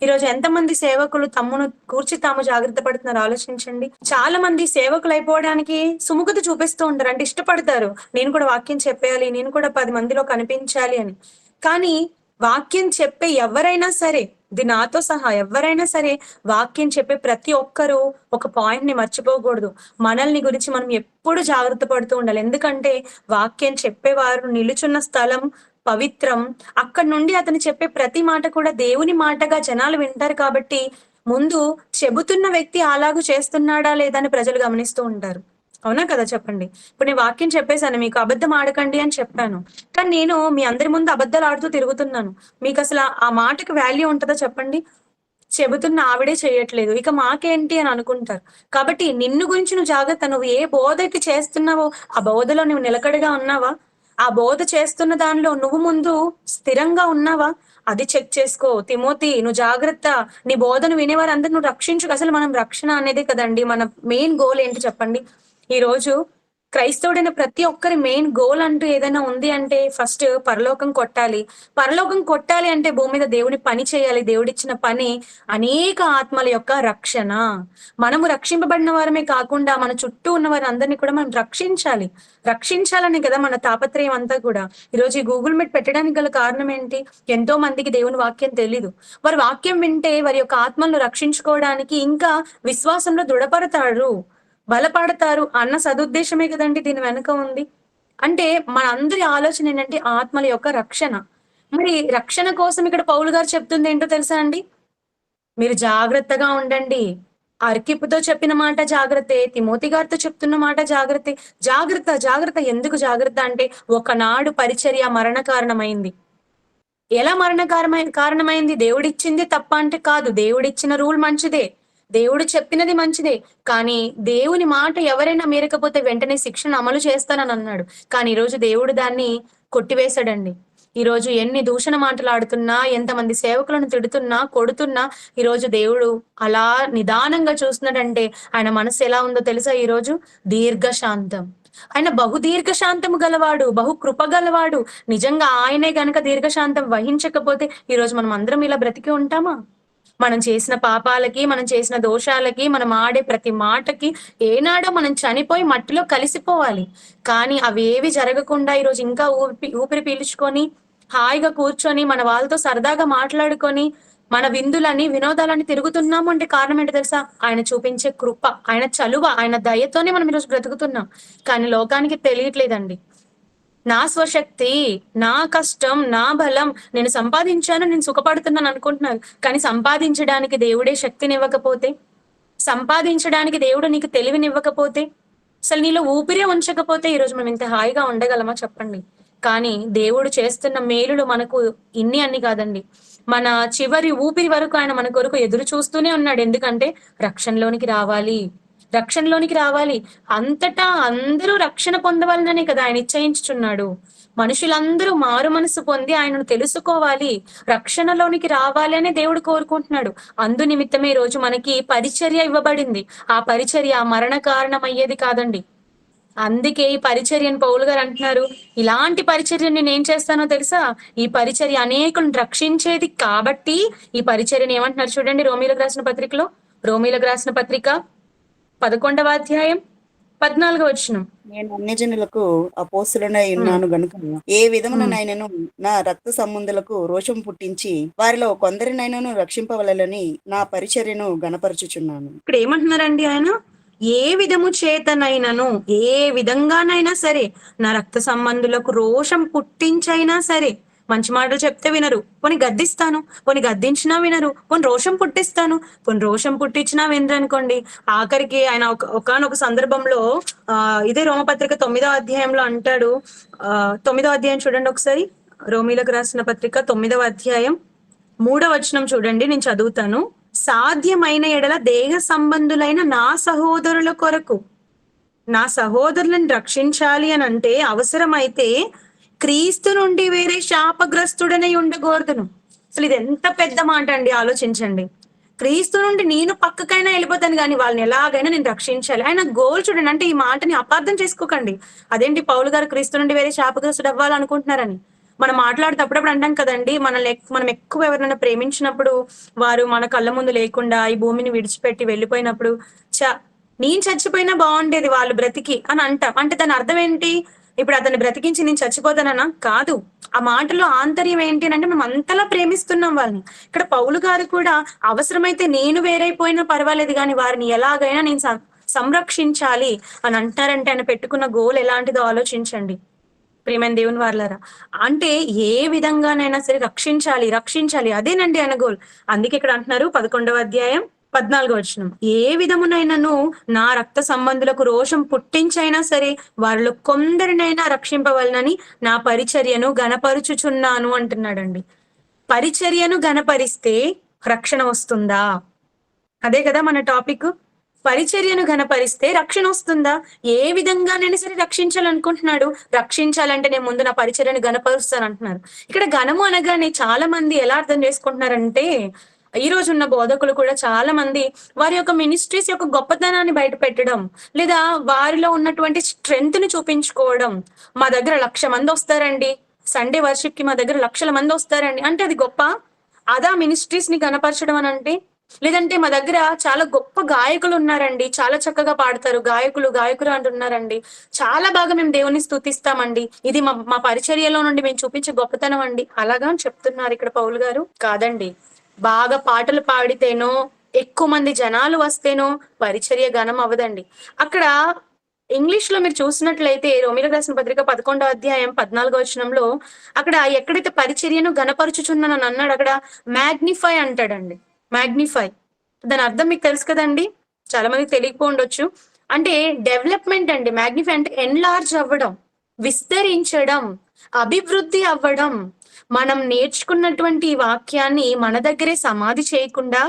ఈరోజు ఎంతమంది సేవకులు తమ్మును కూర్చి తాము జాగ్రత్త పడుతున్నారు ఆలోచించండి. చాలా మంది సేవకులు అయిపోవడానికి సుముఖత చూపిస్తూ ఉంటారు. అంటే ఇష్టపడతారు, నేను కూడా వాక్యం చెప్పేయాలి, నేను కూడా 10 మందిలో కనిపించాలి అని. కానీ వాక్యం చెప్పే ఎవరైనా సరే, ఇది నాతో సహా ఎవరైనా సరే, వాక్యం చెప్పే ప్రతి ఒక్కరూ ఒక పాయింట్ ని మర్చిపోకూడదు. మనల్ని గురించి మనం ఎప్పుడు జాగ్రత్త పడుతూ ఉండాలి. ఎందుకంటే వాక్యం చెప్పేవారు నిలుచున్న స్థలం పవిత్రం. అక్కడి నుండి అతను చెప్పే ప్రతి మాట కూడా దేవుని మాటగా జనాలు వింటారు కాబట్టి, ముందు చెబుతున్న వ్యక్తి అలాగు చేస్తున్నాడా లేదా అని ప్రజలు గమనిస్తూ ఉంటారు. అవునా కదా చెప్పండి. ఇప్పుడు నేను వాక్యం చెప్పేసాను మీకు అబద్ధం ఆడకండి అని చెప్పాను. కానీ నేను మీ అందరి ముందు అబద్ధాలు ఆడుతూ తిరుగుతున్నాను. మీకసల ఆ మాటకి వాల్యూ ఉంటదా చెప్పండి? చెబుతున్న ఆవిడే చేయట్లేదు. ఇక మాకేంటి అని అనుకుంటారు. కాబట్టి నిన్ను గురించి నువ్వు జాగ్రత్త. నువ్వు ఏ బోధైతే చేస్తున్నావో, ఆ బోధలో నువ్వు నిలకడగా ఉన్నావా? ఆ బోధ చేస్తున్న దానిలో నువ్వు ముందు స్థిరంగా ఉన్నావా? అది చెక్ చేసుకో. తిమోతి నువ్వు జాగ్రత్త. నీ బోధను వినేవారందరిని నువ్వు రక్షించు. అసలు మనం రక్షణ అనేదే కదండీ! మన మెయిన్ గోల్ ఏంటి చెప్పండి? ఈరోజు క్రైస్తవుడైన ప్రతి ఒక్కరి మెయిన్ గోల్ అంటూ ఏదైనా ఉంది అంటే ఫస్ట్ పరలోకం కొట్టాలి. పరలోకం కొట్టాలి అంటే భూమి మీద దేవుని పని చేయాలి. దేవుడిచ్చిన పని అనేక ఆత్మల యొక్క రక్షణ. మనము రక్షింపబడిన వారమే కాకుండా మన చుట్టూ ఉన్న వారందరిని కూడా మనం రక్షించాలి. రక్షించాలని కదా మన తాపత్రయం అంతా కూడా. ఈరోజు ఈ గూగుల్ మీట్ పెట్టడానికి గల కారణం ఏంటి? ఎంతో మందికి దేవుని వాక్యం తెలీదు. వారు వాక్యం వింటే వారి యొక్క ఆత్మలను రక్షించుకోవడానికి ఇంకా విశ్వాసంలో దృఢపడతారు. బలపడతారు అన్న సదుద్దేశమే కదండీ దీని వెనక ఉంది. అంటే మనందరి ఆలోచన ఏంటంటే ఆత్మల యొక్క రక్షణ. మరి రక్షణ కోసం ఇక్కడ పౌలు గారు చెప్తుందేంటో తెలుసా అండి? మీరు జాగ్రత్తగా ఉండండి. అర్కిప్పుతో చెప్పిన మాట జాగ్రత్తే. తిమోతి గారితో చెప్తున్న మాట జాగ్రత్తే. జాగ్రత్త, జాగ్రత్త. ఎందుకు జాగ్రత్త అంటే ఒకనాడు పరిచర్య మరణ కారణమైంది. ఎలా కారణమైంది? దేవుడిచ్చింది తప్ప అంటే కాదు. దేవుడిచ్చిన రూల్ మంచిదే. దేవుడు చెప్పినది మంచిదే. కానీ దేవుని మాట ఎవరైనా మీరకపోతే వెంటనే శిక్షను అమలు చేస్తానని అన్నాడు. కానీ ఈరోజు దేవుడు దాన్ని కొట్టివేశాడండి. ఈరోజు ఎన్ని దూషణ మాటలాడుతున్నా, ఎంతమంది సేవకులను తిడుతున్నా, కొడుతున్నా, ఈరోజు దేవుడు అలా నిదానంగా చూస్తున్నాడంటే ఆయన మనసు ఎలా ఉందో తెలుసా ఈరోజు? దీర్ఘశాంతం. ఆయన బహు దీర్ఘశాంతము గలవాడు, బహు కృప గలవాడు. నిజంగా ఆయనే గనక దీర్ఘశాంతం వహించకపోతే ఈరోజు మనం అందరం ఇలా బ్రతికి ఉంటామా? మనం చేసిన పాపాలకి, మనం చేసిన దోషాలకి, మనం ఆడే ప్రతి మాటకి ఏనాడో మనం చనిపోయి మట్టిలో కలిసిపోవాలి. కానీ అవేవి జరగకుండా ఈరోజు ఇంకా ఊపిరి పీల్చుకొని, హాయిగా కూర్చొని, మన వాళ్ళతో సరదాగా మాట్లాడుకొని, మన విందులని, వినోదాలని తిరుగుతున్నాము అంటే కారణం ఏంటో తెలుసా? ఆయన చూపించే కృప, ఆయన చలువ, ఆయన దయతోనే మనం ఈరోజు బ్రతుకుతున్నాం. కానీ లోకానికి తెలియట్లేదండి. నా స్వశక్తి, నా కష్టం, నా బలం, నేను సంపాదించాను, నేను సుఖపడుతున్నాను అనుకుంటున్నారు. కానీ సంపాదించడానికి దేవుడే శక్తినివ్వకపోతే, సంపాదించడానికి దేవుడు నీకు తెలివినివ్వకపోతే, అసలు నీలో ఊపిరే ఉంచకపోతే ఈరోజు మనం ఇంత హాయిగా ఉండగలమా చెప్పండి? కానీ దేవుడు చేస్తున్న మేలులు మనకు ఇన్ని అన్ని కాదండి. మన చివరి ఊపిరి వరకు ఆయన మన కొరకు ఎదురు చూస్తూనే ఉన్నాడు. ఎందుకంటే రక్షణలోనికి రావాలి. రక్షణలోనికి రావాలి. అంతటా అందరూ రక్షణ పొందవాలననే కదా ఆయన నిశ్చయించుచున్నాడు. మనుషులందరూ మారు మనసు పొంది ఆయనను తెలుసుకోవాలి. రక్షణలోనికి రావాలి అనే దేవుడు కోరుకుంటున్నాడు. అందు నిమిత్తమే ఈ రోజు మనకి పరిచర్య ఇవ్వబడింది. ఆ పరిచర్య మరణ కారణం అయ్యేది కాదండి. అందుకే ఈ పరిచర్యని పౌలు గారు అంటున్నారు, ఇలాంటి పరిచర్యని నేనేం చేస్తానో తెలుసా? ఈ పరిచర్య అనేకులను రక్షించేది కాబట్టి ఈ పరిచర్యని ఏమంటున్నారు చూడండి రోమీలకు రాసిన పత్రికలో. రోమీలకు రాసిన పత్రిక 11వ అధ్యాయం 14వ వచనం. నేను అన్యజనులకు అపోస్తులనై ఉన్నాను గనుక ఏ విధముననైనను నా రక్త సంబంధులకు రోషం పుట్టించి వారిలో కొందరినైనను రక్షింపవలెనని నా పరిచర్యను గణపరచుచున్నాను. ఇక్కడ ఏమంటున్నారండి ఆయన? ఏ విధము చేతనైనను, ఏ విధంగానైనా సరే నా రక్త సంబంధులకు రోషం పుట్టించైనా సరే, మంచి మాటలు చెప్తే వినరు, పోనీ గద్దిస్తాను, పోనీ గద్దించినా వినరు, పోనీ రోషం పుట్టిస్తాను, పోనీ రోషం పుట్టించినా వినరు అనుకోండి. ఆఖరికి ఆయన ఒకానొక సందర్భంలో ఇదే రోమపత్రిక 9వ అధ్యాయంలో అంటాడు. 9వ అధ్యాయం చూడండి ఒకసారి. రోమీలకు రాసిన పత్రిక 9వ అధ్యాయం 3వ వచనం చూడండి, నేను చదువుతాను. సాధ్యమైన ఎడల దేహ సంబంధులైన నా సహోదరుల కొరకు, నా సహోదరులను రక్షించాలి అని అంటే అవసరమైతే క్రీస్తు నుండి వేరే శాపగ్రస్తుడనై ఉండకూడదును. అసలు ఇది ఎంత పెద్ద మాట అండి, ఆలోచించండి. క్రీస్తు నుండి నేను పక్కకైనా వెళ్ళిపోతాను కానీ వాళ్ళని ఎలాగైనా నేను రక్షించాలి. ఆయన గోల్ చూడండి. అంటే ఈ మాటని అపార్థం చేసుకోకండి. అదేంటి పౌలు గారు క్రీస్తు నుండి వేరే శాపగ్రస్తుడు అవ్వాలనుకుంటున్నారని మనం మాట్లాడుతప్పుడప్పుడు అంటాం కదండి. మనం ఎక్కువ ఎవరైనా ప్రేమించినప్పుడు వారు మన కళ్ళ ముందు లేకుండా ఈ భూమిని విడిచిపెట్టి వెళ్ళిపోయినప్పుడు నేను చచ్చిపోయినా బాగుండేది వాళ్ళు బ్రతికి అని అంటాం. అంటే దాని అర్థం ఏంటి? ఇప్పుడు అతన్ని బ్రతికించి నేను చచ్చిపోతానన్నా కాదు. ఆ మాటలో ఆంతర్యం ఏంటి అనంటే మనం అంతలా ప్రేమిస్తున్నాం వాళ్ళని. ఇక్కడ పౌలు గారు కూడా అవసరమైతే నేను వేరైపోయినా పర్వాలేదు గానీ వారిని ఎలాగైనా నేను సంరక్షించాలి అని అంటారంటే ఆయన పెట్టుకున్న గోల్ ఎలాంటిదో ఆలోచించండి. ప్రియమైన దేవుని వారలారా. అంటే ఏ విధంగానైనా సరే రక్షించాలి. అదేనండి ఆయన గోల్. అందుకే ఇక్కడ అంటున్నారు 11వ అధ్యాయం 14వ వచనం. ఏ విధమునైనను నా రక్త సంబంధులకు రోషం పుట్టించైనా సరే వారిలో కొందరినైనా రక్షింపవలనని నా పరిచర్యను ఘనపరుచుచున్నాను అంటున్నాడండి. పరిచర్యను ఘనపరిస్తే రక్షణ వస్తుందా? అదే కదా మన టాపిక్. పరిచర్యను ఘనపరిస్తే రక్షణ వస్తుందా? ఏ విధంగానైనా సరే రక్షించాలనుకుంటున్నాడు. రక్షించాలంటే నేను ముందు నా పరిచర్యను ఘనపరుస్తాను అంటున్నారు. ఇక్కడ ఘనము అనగానే చాలా మంది ఎలా అర్థం చేసుకుంటున్నారంటే, ఈ రోజు ఉన్న బోధకులు కూడా చాలా మంది వారి యొక్క మినిస్ట్రీస్ యొక్క గొప్పతనాన్ని బయట పెట్టడం, లేదా వారిలో ఉన్నటువంటి స్ట్రెంగ్త్ ని చూపించుకోవడం. మా దగ్గర 1,00,000 మంది వస్తారండి, సండే వర్షిప్ కి మా దగ్గర లక్షల మంది వస్తారండి అంటే అది గొప్ప? అదా మినిస్ట్రీస్ ని ఘనపరచడం అని అంటే? లేదంటే మా దగ్గర చాలా గొప్ప గాయకులు ఉన్నారండి, చాలా చక్కగా పాడతారు, గాయకులు అంటున్నారండి, చాలా బాగా మేము దేవుని స్తుతిస్తామండి, ఇది మా పరిచర్యలో నుండి మేము చూపించే గొప్పతనం అండి, అలాగా అని చెప్తున్నారు ఇక్కడ పౌలు గారు. కాదండి. బాగా పాటలు పాడితేనో, ఎక్కువ మంది జనాలు వస్తేనో పరిచర్య ఘనం అవ్వదండి. అక్కడ ఇంగ్లీష్ లో మీరు చూసినట్లయితే రోమీయులకు రాసిన పత్రిక 11వ అధ్యాయం 14వ వచనంలో అక్కడ ఎక్కడైతే పరిచర్యను ఘనపరుచుచున్నానని అన్నాడు అక్కడ మ్యాగ్నిఫై అంటాడండి. మ్యాగ్నిఫై దాని అర్థం మీకు తెలుసు కదండి, చాలా మందికి తెలియకపోవచ్చు. అంటే డెవలప్మెంట్ అండి. మ్యాగ్నిఫై అంటే ఎన్లార్జ్ అవ్వడం, విస్తరించడం, అభివృద్ధి అవ్వడం. మనం నేర్చుకున్నటువంటి వాక్యాన్ని మన దగ్గరే సమాధి చేయకుండా,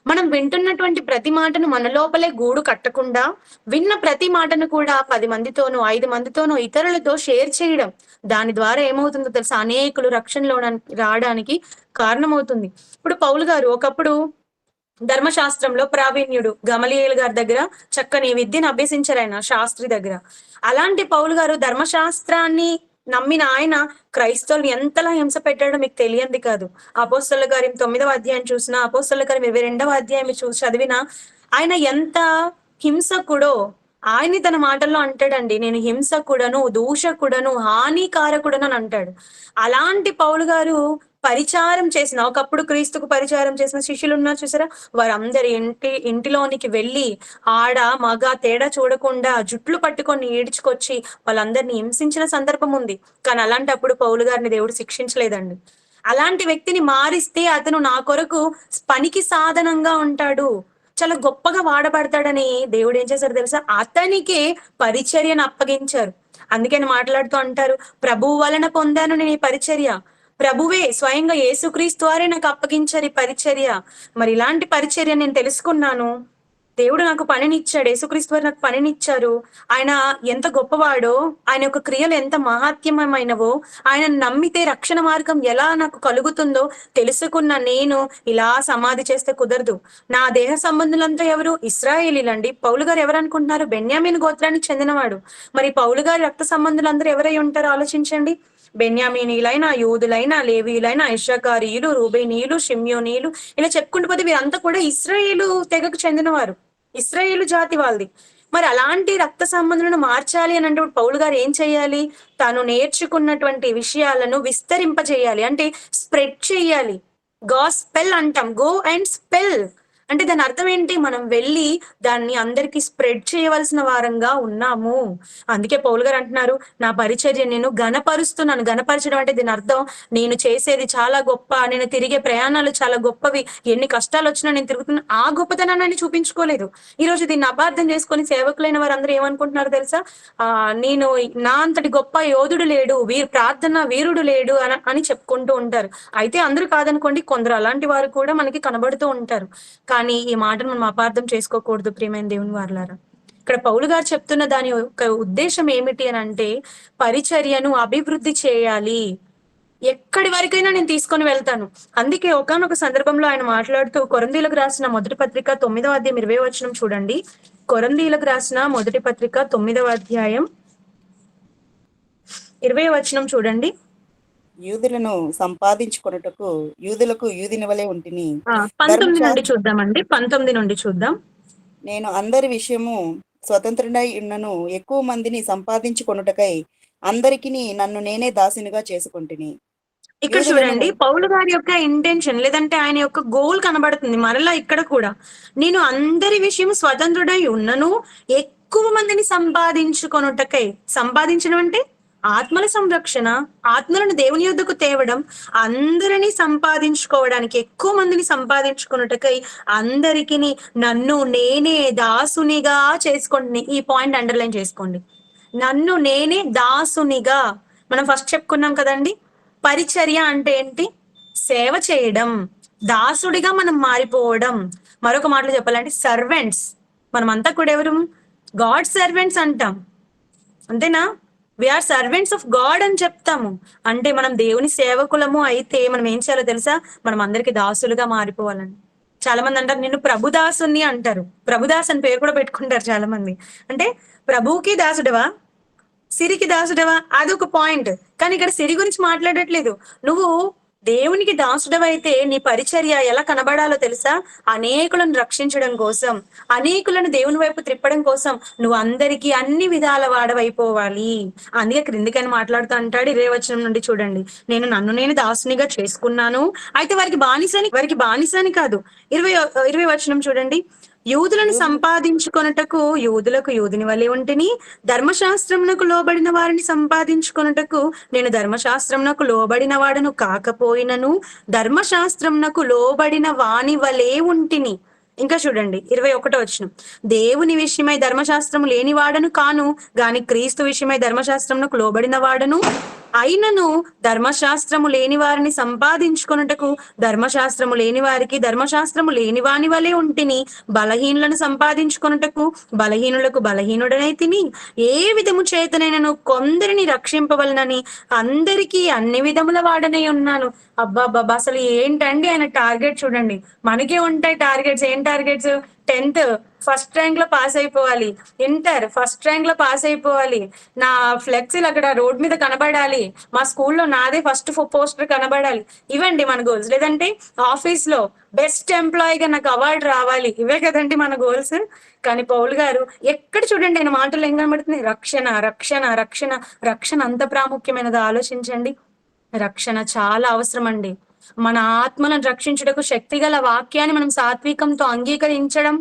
మనం వింటున్నటువంటి ప్రతి మాటను మన లోపలే గూడు కట్టకుండా, విన్న ప్రతి మాటను కూడా 10 మందితోనో 5 మందితోనో ఇతరులతో షేర్ చేయడం, దాని ద్వారా ఏమవుతుందో తెలుసా, అనేకులు రక్షణలో రావడానికి కారణమవుతుంది. ఇప్పుడు పౌలు గారు ఒకప్పుడు ధర్మశాస్త్రంలో ప్రావీణ్యుడు, గమలీయేలు గారి దగ్గర చక్కని విద్యను అభ్యసించారు ఆయన, శాస్త్రి దగ్గర. అలాంటి పౌలు గారు ధర్మశాస్త్రాన్ని నమ్మిన ఆయన క్రైస్తవులు ఎంతలా హింస పెట్టాడో మీకు తెలియంది కాదు. అపోస్తలుల కార్యం 9వ అధ్యాయం చూసినా, అపోస్తలుల కార్యం 22వ అధ్యాయం చదివినా ఆయన ఎంత హింసకుడో ఆయన్ని తన మాటల్లో అంటాడండి. నేను హింసకుడను, దూషకుడను, హానికారకుడను అని అంటాడు. అలాంటి పౌలు గారు పరిచారం చేసిన, ఒకప్పుడు క్రీస్తుకు పరిచారం చేసిన శిష్యులు ఉన్నారు చూసారా, వారందరి ఇంటిలోనికి వెళ్ళి ఆడ మగ తేడా చూడకుండా జుట్లు పట్టుకొని ఈడ్చుకొచ్చి వాళ్ళందరినీ హింసించిన సందర్భం ఉంది. కానీ అలాంటప్పుడు పౌలు గారిని దేవుడు శిక్షించలేదండి. అలాంటి వ్యక్తిని మారిస్తే అతను నా కొరకు పనికి సాధనంగా ఉంటాడు, చాలా గొప్పగా వాడబడతాడని దేవుడు ఏం చేశారు తెలుసా, అతనికే పరిచర్యను అప్పగించారు. అందుకని మాట్లాడుతూ అంటారు, ప్రభువు వలన పొందాను నేను ఈ పరిచర్య, ప్రభువే స్వయంగా యేసుక్రీస్తు వారే నాకు అప్పగించారు ఈ పరిచర్య. మరి ఇలాంటి పరిచర్య నేను తెలుసుకున్నాను, దేవుడు నాకు పనినిచ్చాడు, యేసుక్రీస్తు వారు నాకు పనినిచ్చారు. ఆయన ఎంత గొప్పవాడో, ఆయన యొక్క క్రియలు ఎంత మహాత్మ్యమైనవో, ఆయన నమ్మితే రక్షణ మార్గం ఎలా నాకు కలుగుతుందో తెలుసుకున్న నేను ఇలా సమాధి చేస్తే కుదరదు. నా దేహ సంబంధులంతా ఎవరు? ఇశ్రాయేలీలండి. పౌలు గారు ఎవరు అనుకుంటున్నారు? బెన్యామీను గోత్రానికి చెందినవాడు. మరి పౌలు గారి రక్త సంబంధులందరూ ఎవరై ఉంటారో ఆలోచించండి. బెన్యామీనీలైనా, యూదులైనా, లేవీయులైనా, ఇశ్రాయేలీయులు, రూబేనీయులు, షిమ్యోనీయులు, ఇలా చెప్పుకుంటూ పోతే వీరంతా కూడా ఇశ్రాయేలు తెగకు చెందినవారు, ఇశ్రాయేలు జాతి వాళ్ళది. మరి అలాంటి రక్త సంబంధులను మార్చాలి అని అంటే పౌలు గారు ఏం చేయాలి? తాను నేర్చుకున్నటువంటి విషయాలను విస్తరింపజేయాలి, అంటే స్ప్రెడ్ చేయాలి. గాస్పెల్ అంటాం, గో అండ్ స్పెల్ అంటే దాని అర్థం ఏంటి? మనం వెళ్ళి దాన్ని అందరికి స్ప్రెడ్ చేయవలసిన వారంగా ఉన్నాము. అందుకే పౌలు గారు అంటున్నారు, నా పరిచర్య నేను ఘనపరుస్తున్నాను. ఘనపరచడం అంటే దీని అర్థం నేను చేసేది చాలా గొప్ప, నేను తిరిగే ప్రయాణాలు చాలా గొప్పవి, ఎన్ని కష్టాలు వచ్చినా నేను తిరుగుతున్నా, ఆ గొప్పతనాన్ని చూపించుకోలేదు. ఈ రోజు దీన్ని అపార్థం చేసుకొని సేవకులైన వారందరూ ఏమనుకుంటున్నారు తెలుసా, నేను నా అంతటి గొప్ప యోధుడు లేడు, ప్రార్థన వీరుడు లేడు అని చెప్పుకుంటూ ఉంటారు. అయితే అందరూ కాదనుకోండి, కొందరు అలాంటి వారు కూడా మనకి కనబడుతూ ఉంటారు. కానీ ఈ మాటను మనం అపార్థం చేసుకోకూడదు ప్రియమైన దేవుని వారలారా. ఇక్కడ పౌలు గారు చెప్తున్న దాని యొక్క ఉద్దేశం ఏమిటి అని అంటే, పరిచర్యను అభివృద్ధి చేయాలి. ఎక్కడి వరకైనా నేను తీసుకొని వెళ్తాను. అందుకే ఒకానొక సందర్భంలో ఆయన మాట్లాడుతూ కొరింథీయులకు రాసిన మొదటి పత్రిక 9వ అధ్యాయం 20వ వచనం చూడండి. కొరింథీయులకు రాసిన మొదటి పత్రిక 9వ అధ్యాయం 20వ వచనం చూడండి. యూదులను సంపాదించుకొనుటకు యూదులకు యూదిని వలె ఉంటిని. 19 నుండి చూద్దామండి, 19 నుండి చూద్దాం. నేను అందరి విషయము స్వతంత్రుడై ఉన్నను, ఎక్కువ మందిని సంపాదించుకొనుటకై అందరికి నన్ను నేనే దాసినిగా చేసుకుంటుని. ఇక్కడ యూదులను చూడండి పౌలు గారి యొక్క ఇంటెన్షన్ లేదంటే ఆయన యొక్క గోల్ కనబడుతుంది మరలా ఇక్కడ కూడా. నేను అందరి విషయం స్వతంత్రుడై ఉన్నను ఎక్కువ మందిని సంపాదించుకొనుటకై. సంపాదించడం అంటే ఆత్మల సంరక్షణ, ఆత్మలను దేవుని యొద్దకు తేవడం, అందరినీ సంపాదించుకోవడానికి, ఎక్కువ మందిని సంపాదించుకొనుటకై అందరికి నన్ను నేనే దాసునిగా చేసుకోండి. ఈ పాయింట్ అండర్లైన్ చేసుకోండి. నన్ను నేనే దాసునిగా. మనం ఫస్ట్ చెప్పుకున్నాం కదండి, పరిచర్య అంటే ఏంటి? సేవ చేయడం. దాసుడిగా మనం మారిపోవడం. మరొక మాటలో చెప్పాలంటే సర్వెంట్స్. మనమంతా కూడా ఎవరు? గాడ్ సర్వెంట్స్ అంటాం, అంతేనా? వీఆర్ సర్వెంట్స్ ఆఫ్ గాడ్ అని చెప్తాము. అంటే మనం దేవుని సేవకులము అయితే మనం ఏం చేయాలో తెలుసా? మనం అందరికి దాసులుగా మారిపోవాలని. చాలా మంది అంటారు నిన్ను ప్రభుదాసుని అంటారు. ప్రభుదాస్ అని పేరు కూడా పెట్టుకుంటారు చాలా మంది. అంటే ప్రభువుకి దాసుడవా, సిరికి దాసుడవా? అదొక పాయింట్. కానీ ఇక్కడ సిరి గురించి మాట్లాడట్లేదు. నువ్వు దేవునికి దాసుడవైతే నీ పరిచర్య ఎలా కనబడాలో తెలుసా? అనేకులను రక్షించడం కోసం, అనేకులను దేవుని వైపు త్రిప్పడం కోసం నువ్వు అందరికీ అన్ని విధాల వాడవైపోవాలి. అందుకే క్రిందికని మాట్లాడుతూ అంటాడు 20వ వచనం నుండి చూడండి. నేను నన్ను నేను దాసునిగా చేసుకున్నాను. అయితే వారికి బానిసని కాదు. 20వ వచనం చూడండి. యూదులను సంపాదించుకొనుటకు యూదులకు యూదుని వలె ఉంటిని, ధర్మశాస్త్రమునకు లోబడిన వారిని సంపాదించుకొనుటకు నేను ధర్మశాస్త్రమునకు లోబడిన వాడను కాకపోయినను ధర్మశాస్త్రమునకు లోబడిన వాని వలె ఉంటిని. ఇంకా చూడండి 21వ వచనం. దేవుని విషయమై ధర్మశాస్త్రము లేనివాడను కాను గాని క్రీస్తు విషయమై ధర్మశాస్త్రమునకు లోబడిన వాడను అయినను ధర్మశాస్త్రము లేని వారిని సంపాదించుకొనుటకు ధర్మశాస్త్రము లేని వారికి ధర్మశాస్త్రము లేని వాని వలె ఉంటిని, బలహీనులను సంపాదించుకొనుటకు బలహీనులకు బలహీనుడనై తిని, ఏ విధము చేతనైనను కొందరిని రక్షింపవలనని అందరికీ అన్ని విధముల వాడనై ఉన్నాను. అబ్బా అసలు ఏంటండి ఆయన టార్గెట్ చూడండి. మనకే ఉంటాయి టార్గెట్స్. ఏం టార్గెట్స్? 10th ఫస్ట్ ర్యాంక్ లో పాస్ అయిపోవాలి, ఇంటర్ ఫస్ట్ ర్యాంక్ లో పాస్ అయిపోవాలి, నా ఫ్లెక్సీలు అక్కడ రోడ్ మీద కనబడాలి, మా స్కూల్లో నాదే ఫస్ట్ పోస్టర్ కనబడాలి. ఇవండి మన గోల్స్. లేదంటే ఆఫీస్ లో బెస్ట్ ఎంప్లాయీగా నాకు అవార్డు రావాలి. ఇవే కదండి మన గోల్స్. కానీ పౌలు గారు ఎక్కడ చూడండి ఆయన మాటలు ఏం కనబడుతుంది? రక్షణ రక్షణ రక్షణ. రక్షణ అంత ప్రాముఖ్యమైనది ఆలోచించండి. రక్షణ చాలా అవసరం అండి. మన ఆత్మలను రక్షించుటకు శక్తిగల వాక్యాన్ని మనం సాత్వికంతో అంగీకరించడం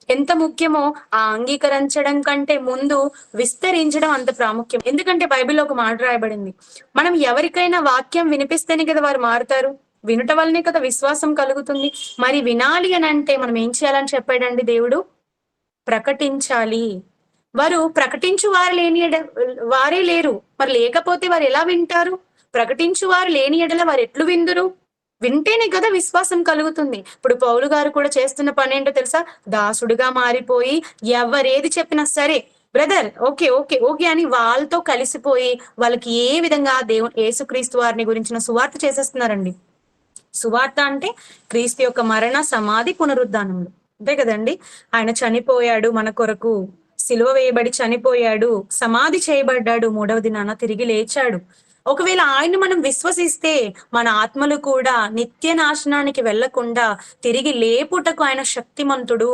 ఎంత ముఖ్యమో, ఆ అంగీకరించడం కంటే ముందు విస్తరించడం అంత ప్రాముఖ్యం. ఎందుకంటే బైబిల్లో ఒక మాట రాయబడింది, మనం ఎవరికైనా వాక్యం వినిపిస్తేనే కదా వారు మారుతారు, వినుట వల్లనే కదా విశ్వాసం కలుగుతుంది. మరి వినాలి అని అంటే మనం ఏం చేయాలని చెప్పాడండి దేవుడు? ప్రకటించాలి. వారు ప్రకటించు వారే లేరు. మరి లేకపోతే వారు ఎలా వింటారు? ప్రకటించు వారు లేని ఎడల వారు ఎట్లు విందురు? వింటేనే కదా విశ్వాసం కలుగుతుంది. ఇప్పుడు పౌలు గారు కూడా చేస్తున్న పని ఏంటో తెలుసా? దాసుడిగా మారిపోయి ఎవరేది చెప్పినా సరే బ్రదర్ ఓకే ఓకే ఓకే అని వాళ్ళతో కలిసిపోయి వాళ్ళకి ఏ విధంగా యేసుక్రీస్తు వారిని గురించిన సువార్త చేసేస్తున్నారండి. సువార్త అంటే క్రీస్తు యొక్క మరణ, సమాధి, పునరుద్ధానములు, అంతే కదండి. ఆయన చనిపోయాడు మన కొరకు, సిలువ వేయబడి చనిపోయాడు, సమాధి చేయబడ్డాడు, 3వ దినాన తిరిగి లేచాడు. ఒకవేళ ఆయన మనం విశ్వసిస్తే మన ఆత్మలు కూడా నిత్య నాశనానికి వెళ్లకుండా తిరిగి లేపుటకు ఆయన శక్తిమంతుడు.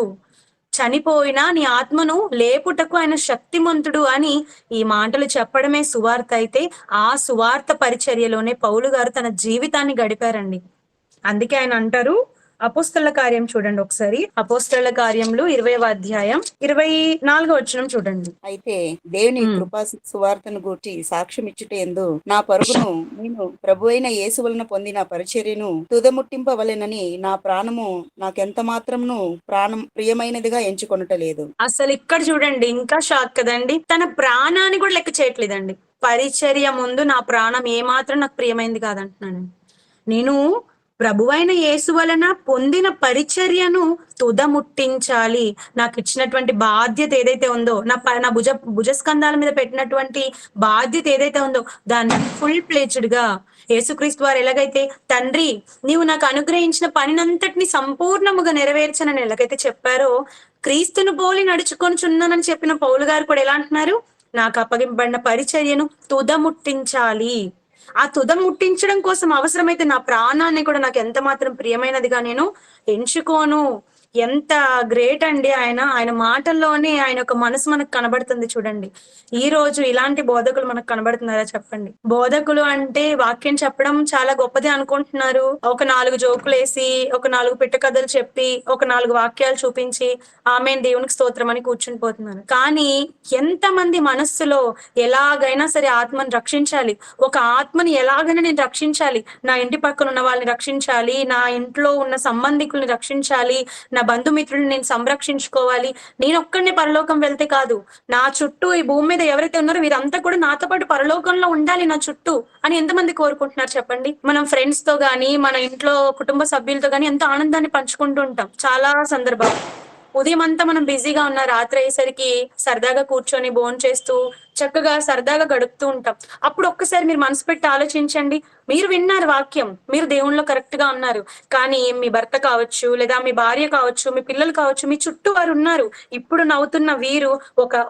చనిపోయినా నీ ఆత్మను లేపుటకు ఆయన శక్తిమంతుడు అని ఈ మాటలు చెప్పడమే సువార్త అయితే, ఆ సువార్త పరిచర్యలోనే పౌలు గారు తన జీవితాన్ని గడిపారండి. అందుకే ఆయన అంటారు, అపోస్తల కార్యం చూడండి ఒకసారి. అపోస్తల కార్యములు 20వ అధ్యాయం 24వ వచనం చూడండి. అయితే దేవుని కృపా సువార్తను గూర్చి సాక్ష్యం ఇచ్చుటేందు నా పరుగును నేను ప్రభు అయిన యేసు వలన పొందిన పరిచర్యను తుదముట్టింపవలెనని నా ప్రాణము నాకెంత మాత్రమును ప్రాణం ప్రియమైనదిగా ఎంచుకొనటలేదు. అసలు ఇక్కడ చూడండి ఇంకా షాక్ కదండి. తన ప్రాణాన్ని కూడా లెక్క చేయట్లేదండి. పరిచర్య ముందు నా ప్రాణం ఏమాత్రం నాకు ప్రియమైంది కాదంటున్నాను. నేను ప్రభువైన యేసు వలన పొందిన పరిచర్యను తుదముట్టించాలి. నాకు ఇచ్చినటువంటి బాధ్యత ఏదైతే ఉందో, నా భుజస్కంధాల మీద పెట్టినటువంటి బాధ్యత ఏదైతే ఉందో దాన్ని ఫుల్ ప్లేజ్డ్ గా యేసుక్రీస్తు వారు ఎలాగైతే తండ్రి నీవు నాకు అనుగ్రహించిన పనినంతటిని సంపూర్ణముగా నెరవేర్చనని ఎలాగైతే చెప్పారో, క్రీస్తును పోలి నడుచుకొనిచున్నానని చెప్పిన పౌలు గారు కూడా ఎలా అంటున్నారు? నాకు అప్పగింపబడిన పరిచర్యను తుదముట్టించాలి. ఆ తుదం ముట్టించడం కోసం అవసరమైతే నా ప్రాణాన్ని కూడా నాకు ఎంత మాత్రం ప్రియమైనదిగా నేను ఎంచుకోను. ఎంత గ్రేట్ అండి ఆయన. ఆయన మాటల్లోనే ఆయన యొక్క మనసు మనకు కనబడుతుంది చూడండి. ఈ రోజు ఇలాంటి బోధకులు మనకు కనబడుతున్నారా చెప్పండి? బోధకులు అంటే వాక్యం చెప్పడం చాలా గొప్పది అనుకుంటున్నారు. ఒక 4 జోకులేసి, ఒక 4 పిట్ట కథలు చెప్పి, ఒక 4 వాక్యాలు చూపించి, ఆమేన్ దేవునికి స్తోత్రం అని కూర్చుని పోతున్నారు. కానీ ఎంతమంది మనస్సులో ఎలాగైనా సరే ఆత్మను రక్షించాలి. ఒక ఆత్మని ఎలాగైనా నేను రక్షించాలి. నా ఇంటి పక్కన ఉన్న వాళ్ళని రక్షించాలి. నా ఇంట్లో ఉన్న సంబంధికుల్ని రక్షించాలి. నా బంధుమిత్రుల్ని నేను సంరక్షించుకోవాలి. నేనొక్కడినే పరలోకం వెళ్తే కాదు. నా చుట్టూ ఈ భూమి మీద ఎవరైతే ఉన్నారో వీరంతా కూడా నాతో పాటు పరలోకంలో ఉండాలి నా చుట్టూ అని ఎంతమంది కోరుకుంటున్నారు చెప్పండి? మనం ఫ్రెండ్స్ తో గాని, మన ఇంట్లో కుటుంబ సభ్యులతో గాని ఎంతో ఆనందాన్ని పంచుకుంటూ ఉంటాం చాలా సందర్భాలు. ఉదయం అంతా మనం బిజీగా ఉన్న రాత్రి అయ్యేసరికి సరదాగా కూర్చొని భోంచేస్తూ చక్కగా సరదాగా గడుపుతూ ఉంటాం. అప్పుడు ఒక్కసారి మీరు మనసు పెట్టి ఆలోచించండి. మీరు విన్నారు వాక్యం, మీరు దేవునిలో కరెక్ట్ గా ఉన్నారు. కానీ మీ భర్త కావచ్చు, లేదా మీ భార్య కావచ్చు, మీ పిల్లలు కావచ్చు, మీ చుట్టూ వారు ఉన్నారు. ఇప్పుడు నవ్వుతున్న వీరు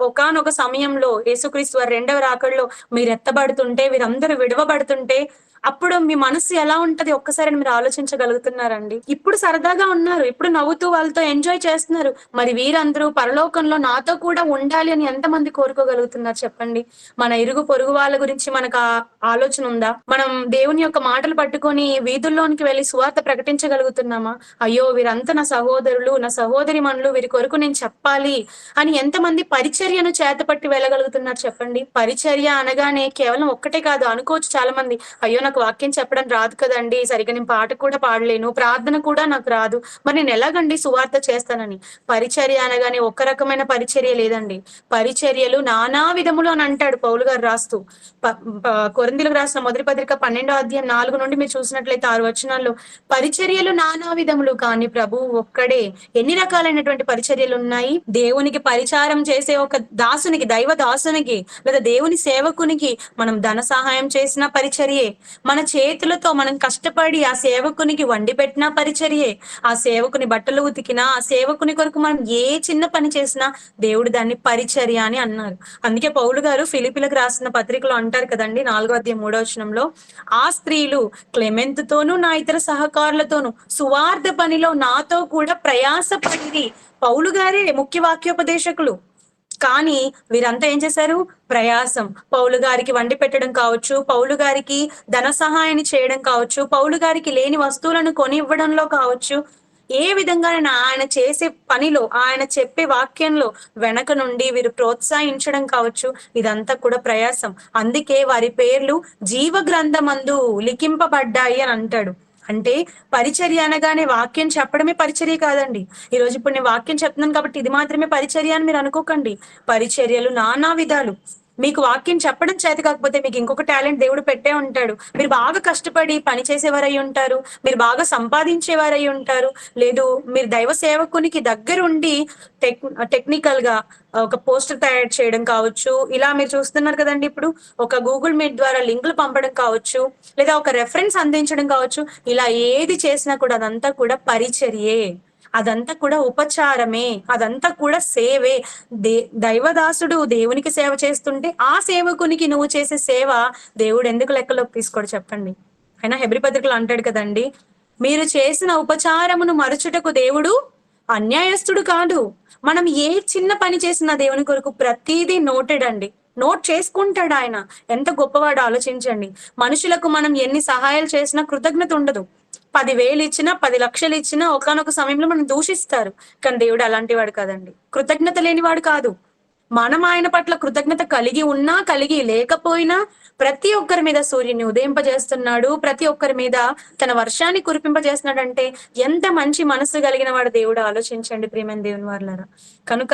ఒకానొక సమయంలో యేసుక్రీస్తు వారి రెండవ రాకడలో మీరు ఎత్తబడుతుంటే, వీరందరూ విడవబడుతుంటే అప్పుడు మీ మనసు ఎలా ఉంటది ఒక్కసారి మీరు ఆలోచించగలుగుతున్నారండి? ఇప్పుడు సరదాగా ఉన్నారు, ఇప్పుడు నవ్వుతూ వాళ్ళతో ఎంజాయ్ చేస్తున్నారు. మరి వీరందరూ పరలోకంలో నాతో కూడా ఉండాలి అని ఎంతమంది కోరుకోగలుగుతున్నారు చెప్పండి? మన ఇరుగు పొరుగు వాళ్ళ గురించి మనకు ఆలోచన ఉందా? మనం దేవుని యొక్క మాటలు పట్టుకొని వీధుల్లోనికి వెళ్లి సువార్త ప్రకటించగలుగుతున్నామా? అయ్యో వీరంతా నా సహోదరులు, నా సహోదరి మనులు, వీరి కొరకు నేను చెప్పాలి అని ఎంతమంది పరిచర్యను చేతపట్టి వెళ్ళగలుగుతున్నారు చెప్పండి? పరిచర్య అనగానే కేవలం ఒక్కటే కాదు అనుకోవచ్చు చాలా మంది. అయ్యో నాకు వాక్యం చెప్పడం రాదు కదండి, సరిగా నేను పాట కూడా పాడలేను, ప్రార్థన కూడా నాకు రాదు, మరి నేను ఎలాగండి సువార్త చేస్తానని. పరిచర్య అనగానే ఒక్క రకమైన పరిచర్య లేదండి. పరిచర్యలు నానా విధములు అని అంటాడు పౌలు గారు రాస్తూ. కొరింథీయులకు రాసిన మొదటి పత్రిక 12వ అధ్యాయం 4 నుండి మీరు చూసినట్లయితే 6 వచనాల్లో పరిచర్యలు నానా విధములు కానీ ప్రభు ఒక్కడే. ఎన్ని రకాలైనటువంటి పరిచర్యలు ఉన్నాయి? దేవునికి పరిచారం చేసే ఒక దాసునికి, దైవ దాసునికి లేదా దేవుని సేవకునికి మనం ధన సహాయం చేసిన పరిచర్యే. మన చేతులతో మనం కష్టపడి ఆ సేవకునికి వండి పెట్టిన పరిచర్యే. ఆ సేవకుని బట్టలు ఉతికినా, ఆ సేవకుని కొరకు మనం ఏ చిన్న పని చేసినా దేవుడు దాన్ని పరిచర్య అని అన్నారు. అందుకే పౌలు గారు ఫిలిప్పీలకు రాసిన పత్రికలో అంటారు కదండి 4వ అధ్యాయం 3వ వచనంలో, ఆ స్త్రీలు క్లెమెంతుతోనూ నా ఇతర సహకారులతోనూ సువార్త పనిలో నాతో కూడా ప్రయాసపడింది. పౌలు గారే ముఖ్య వాక్యోపదేశకులు. కానీ వీరంతా ఏం చేశారు? ప్రయాసం. పౌలు గారికి వండి పెట్టడం కావచ్చు, పౌలు గారికి ధన సహాయాన్ని చేయడం కావచ్చు, పౌలు గారికి లేని వస్తువులను కొని ఇవ్వడంలో కావచ్చు, ఏ విధంగానైనా ఆయన చేసే పనిలో, ఆయన చెప్పే వాక్యంలో వెనక నుండి వీరు ప్రోత్సహించడం కావచ్చు, ఇదంతా కూడా ప్రయాసం. అందుకే వారి పేర్లు జీవ గ్రంథమందు లిఖింపబడ్డాయి అని అంటాడు. అంటే పరిచర్య అనగానే వాక్యం చెప్పడమే పరిచర్య కాదండి. ఈ రోజు ఇప్పుడు నేను వాక్యం చెప్తున్నాను కాబట్టి ఇది మాత్రమే పరిచర్య అని మీరు అనుకోకండి. పరిచర్యలు నానా విధాలు. మీకు వాక్యం చెప్పడం చేత కాకపోతే మీకు ఇంకొక టాలెంట్ దేవుడు పెట్టే ఉంటాడు. మీరు బాగా కష్టపడి పని చేసేవారై ఉంటారు, మీరు బాగా సంపాదించేవారై ఉంటారు, లేదు మీరు దైవ సేవకునికి దగ్గరుండి టెక్నికల్ గా ఒక పోస్టర్ తయారు చేయడం కావచ్చు, ఇలా మీరు చూస్తున్నారు కదండి. ఇప్పుడు ఒక గూగుల్ మీట్ ద్వారా లింకులు పంపడం కావచ్చు, లేదా ఒక రెఫరెన్స్ అందించడం కావచ్చు, ఇలా ఏది చేసినా కూడా అదంతా కూడా పరిచర్యే, అదంతా కూడా ఉపచారమే, అదంతా కూడా సేవే. దైవదాసుడు దేవునికి సేవ చేస్తుంటే ఆ సేవకునికి నువ్వు చేసే సేవ దేవుడు ఎందుకు లెక్కలోకి తీసుకోడు చెప్పండి? అయినా హెబ్రీ పత్రికలో అంటాడు కదండి, మీరు చేసిన ఉపచారమును మరచుటకు దేవుడు అన్యాయస్తుడు కాదు. మనం ఏ చిన్న పని చేసినా దేవుని కొరకు ప్రతిదీ నోటెడ్ అండి, నోట్ చేసుకుంటాడు ఆయన. ఎంత గొప్పవాడు ఆలోచించండి. మనుషులకు మనం ఎన్ని సహాయాలు చేసినా కృతజ్ఞత ఉండదు. 10,000 ఇచ్చినా 10 లక్షలు ఇచ్చినా ఒకానొక సమయంలో మనం దూషిస్తారు. కానీ దేవుడు అలాంటి వాడు కాదండి, కృతజ్ఞత లేనివాడు కాదు. మనం ఆయన పట్ల కృతజ్ఞత కలిగి ఉన్నా కలిగి లేకపోయినా ప్రతి ఒక్కరి మీద సూర్యుని ఉదయింపజేస్తున్నాడు, ప్రతి ఒక్కరి మీద తన వర్షాన్ని కురిపింపజేస్తున్నాడు. అంటే ఎంత మంచి మనసు కలిగిన వాడు దేవుడు ఆలోచించండి ప్రియమైన దేవుని వారలారా. కనుక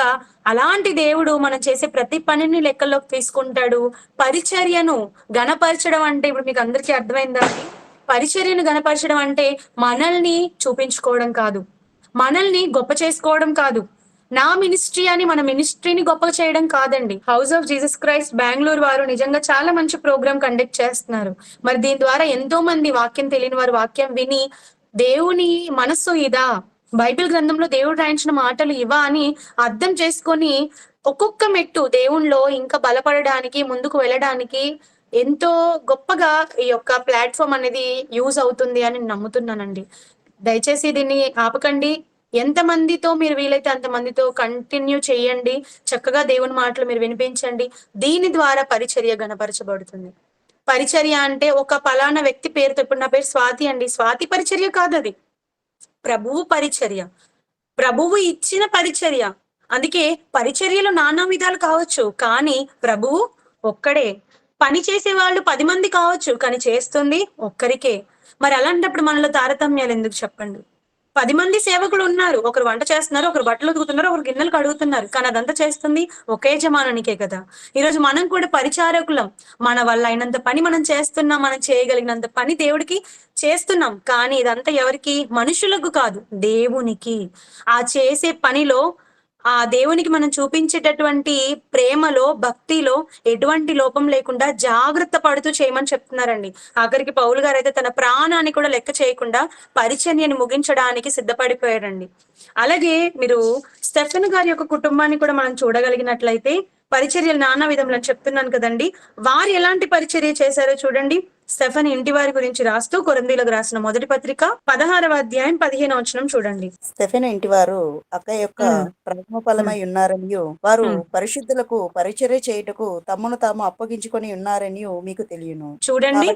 అలాంటి దేవుడు మనం చేసే ప్రతి పనిని లెక్కల్లోకి తీసుకుంటాడు. పరిచర్యను గణపరచడం అంటే ఇప్పుడు మీకు అందరికీ అర్థమైందా? పరిచర్యను గణపరచడం అంటే మనల్ని చూపించుకోవడం కాదు, మనల్ని గొప్ప చేసుకోవడం కాదు, నా మినిస్ట్రీ అని మన మినిస్ట్రీని గొప్ప చేయడం కాదండి. House of Jesus Christ Bengaluru వారు నిజంగా చాలా మంచి ప్రోగ్రామ్ కండక్ట్ చేస్తున్నారు. మరి దీని ద్వారా ఎంతో మంది వాక్యం తెలియని వారు వాక్యం విని దేవుని మనస్సు ఇదా, బైబిల్ గ్రంథంలో దేవుడు రాయించిన మాటలు ఇవా అని అర్థం చేసుకొని ఒక్కొక్క మెట్టు దేవుణ్ణిలో ఇంకా బలపడడానికి, ముందుకు వెళ్ళడానికి ఎంతో గొప్పగా ఈ యొక్క ప్లాట్ఫామ్ అనేది యూజ్ అవుతుంది అని నమ్ముతున్నానండి. దయచేసి దీన్ని ఆపకండి. ఎంతమందితో మీరు వీలైతే అంతమందితో కంటిన్యూ చేయండి. చక్కగా దేవుని మాటలు మీరు వినిపించండి. దీని ద్వారా పరిచర్య ఘనపరచబడుతుంది. పరిచర్య అంటే ఒక పలానా వ్యక్తి పేరుతో, ఇప్పుడు నా పేరు స్వాతి అండి. స్వాతి పరిచర్య కాదది. ప్రభువు పరిచర్య. ప్రభువు ఇచ్చిన పరిచర్య. అందుకే పరిచర్యలు నానా విధాలు కావచ్చు, కానీ ప్రభువు ఒక్కడే. పని చేసే వాళ్ళు 10 మంది కావచ్చు, కానీ చేస్తుంది ఒక్కరికే. మరి అలాంటప్పుడు మనలో తారతమ్యాలు ఎందుకు చెప్పండి? 10 మంది సేవకులు ఉన్నారు. ఒకరు వంట చేస్తున్నారు, ఒకరు బట్టలు ఉతుకుతున్నారు, ఒకరు గిన్నెలు కడుగుతున్నారు. కానీ అదంతా చేస్తుంది ఒకే యజమానునికే కదా. ఈరోజు మనం కూడా పరిచారకులం. మన వల్ల అయినంత పని మనం చేస్తున్నాం. మనం చేయగలిగినంత పని దేవుడికి చేస్తున్నాం. కానీ ఇదంతా ఎవరికి? మనుషులకు కాదు, దేవునికి. ఆ చేసే పనిలో ఆ దేవునికి మనం చూపించేటటువంటి ప్రేమలో, భక్తిలో ఎటువంటి లోపం లేకుండా జాగ్రత్త పడుతూ చేయమని చెప్తున్నారండి. ఆఖరికి పౌలు గారు అయితే తన ప్రాణాన్ని కూడా లెక్క చేయకుండా పరిచర్యని ముగించడానికి సిద్ధపడిపోయారండి. అలాగే మీరు స్టెఫెన్ గారి యొక్క కుటుంబాన్ని కూడా మనం చూడగలిగినట్లయితే పరిచర్యలు నానా విధములు అని చెప్తున్నాను కదండి. వారు ఎలాంటి పరిచర్య చేశారో చూడండి. స్టెఫెన్ ఇంటి వారి గురించి రాస్తూ కొరింథీయులకు రాసిన మొదటి పత్రిక 16వ అధ్యాయం 15వ వచనం చూడండి. స్టెఫెను ఇంటివారు అక్క యొక్క ప్రథమ ఫలమై ఉన్నారనియు వారు పరిశుద్ధులకు పరిచర్య చేయుటకు తమను తాము అప్పగించుకొని ఉన్నారనియు మీకు తెలియను. చూడండి,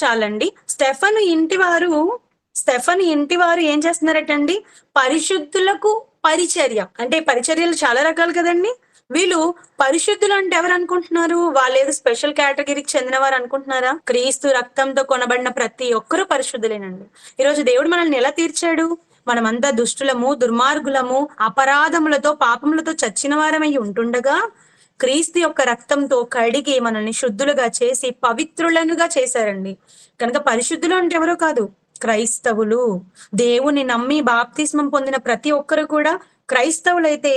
చాలండి. స్టెఫెను ఇంటి వారు ఏం చేస్తున్నారటండి? పరిశుద్ధులకు పరిచర్య. అంటే పరిచర్యలు చాలా రకాలు కదండి. వీళ్ళు పరిశుద్ధులు అంటే ఎవరు అనుకుంటున్నారు? వాళ్ళు ఏదో స్పెషల్ కేటగిరీకి చెందిన వారు అనుకుంటున్నారా? క్రీస్తు రక్తంతో కొనబడిన ప్రతి ఒక్కరూ పరిశుద్ధులేనండి. ఈరోజు దేవుడు మనల్ని ఎలా తీర్చాడు? మనమంతా దుష్టులము, దుర్మార్గులము, అపరాధములతో, పాపములతో చచ్చిన వారమై ఉంటుండగా క్రీస్తు యొక్క రక్తంతో కడిగి మనల్ని శుద్ధులుగా చేసి పవిత్రులనుగా చేశారండి. కనుక పరిశుద్ధులు అంటే ఎవరో కాదు, క్రైస్తవులు. దేవుని నమ్మి బాప్తిస్మం పొందిన ప్రతి ఒక్కరు కూడా క్రైస్తవులైతే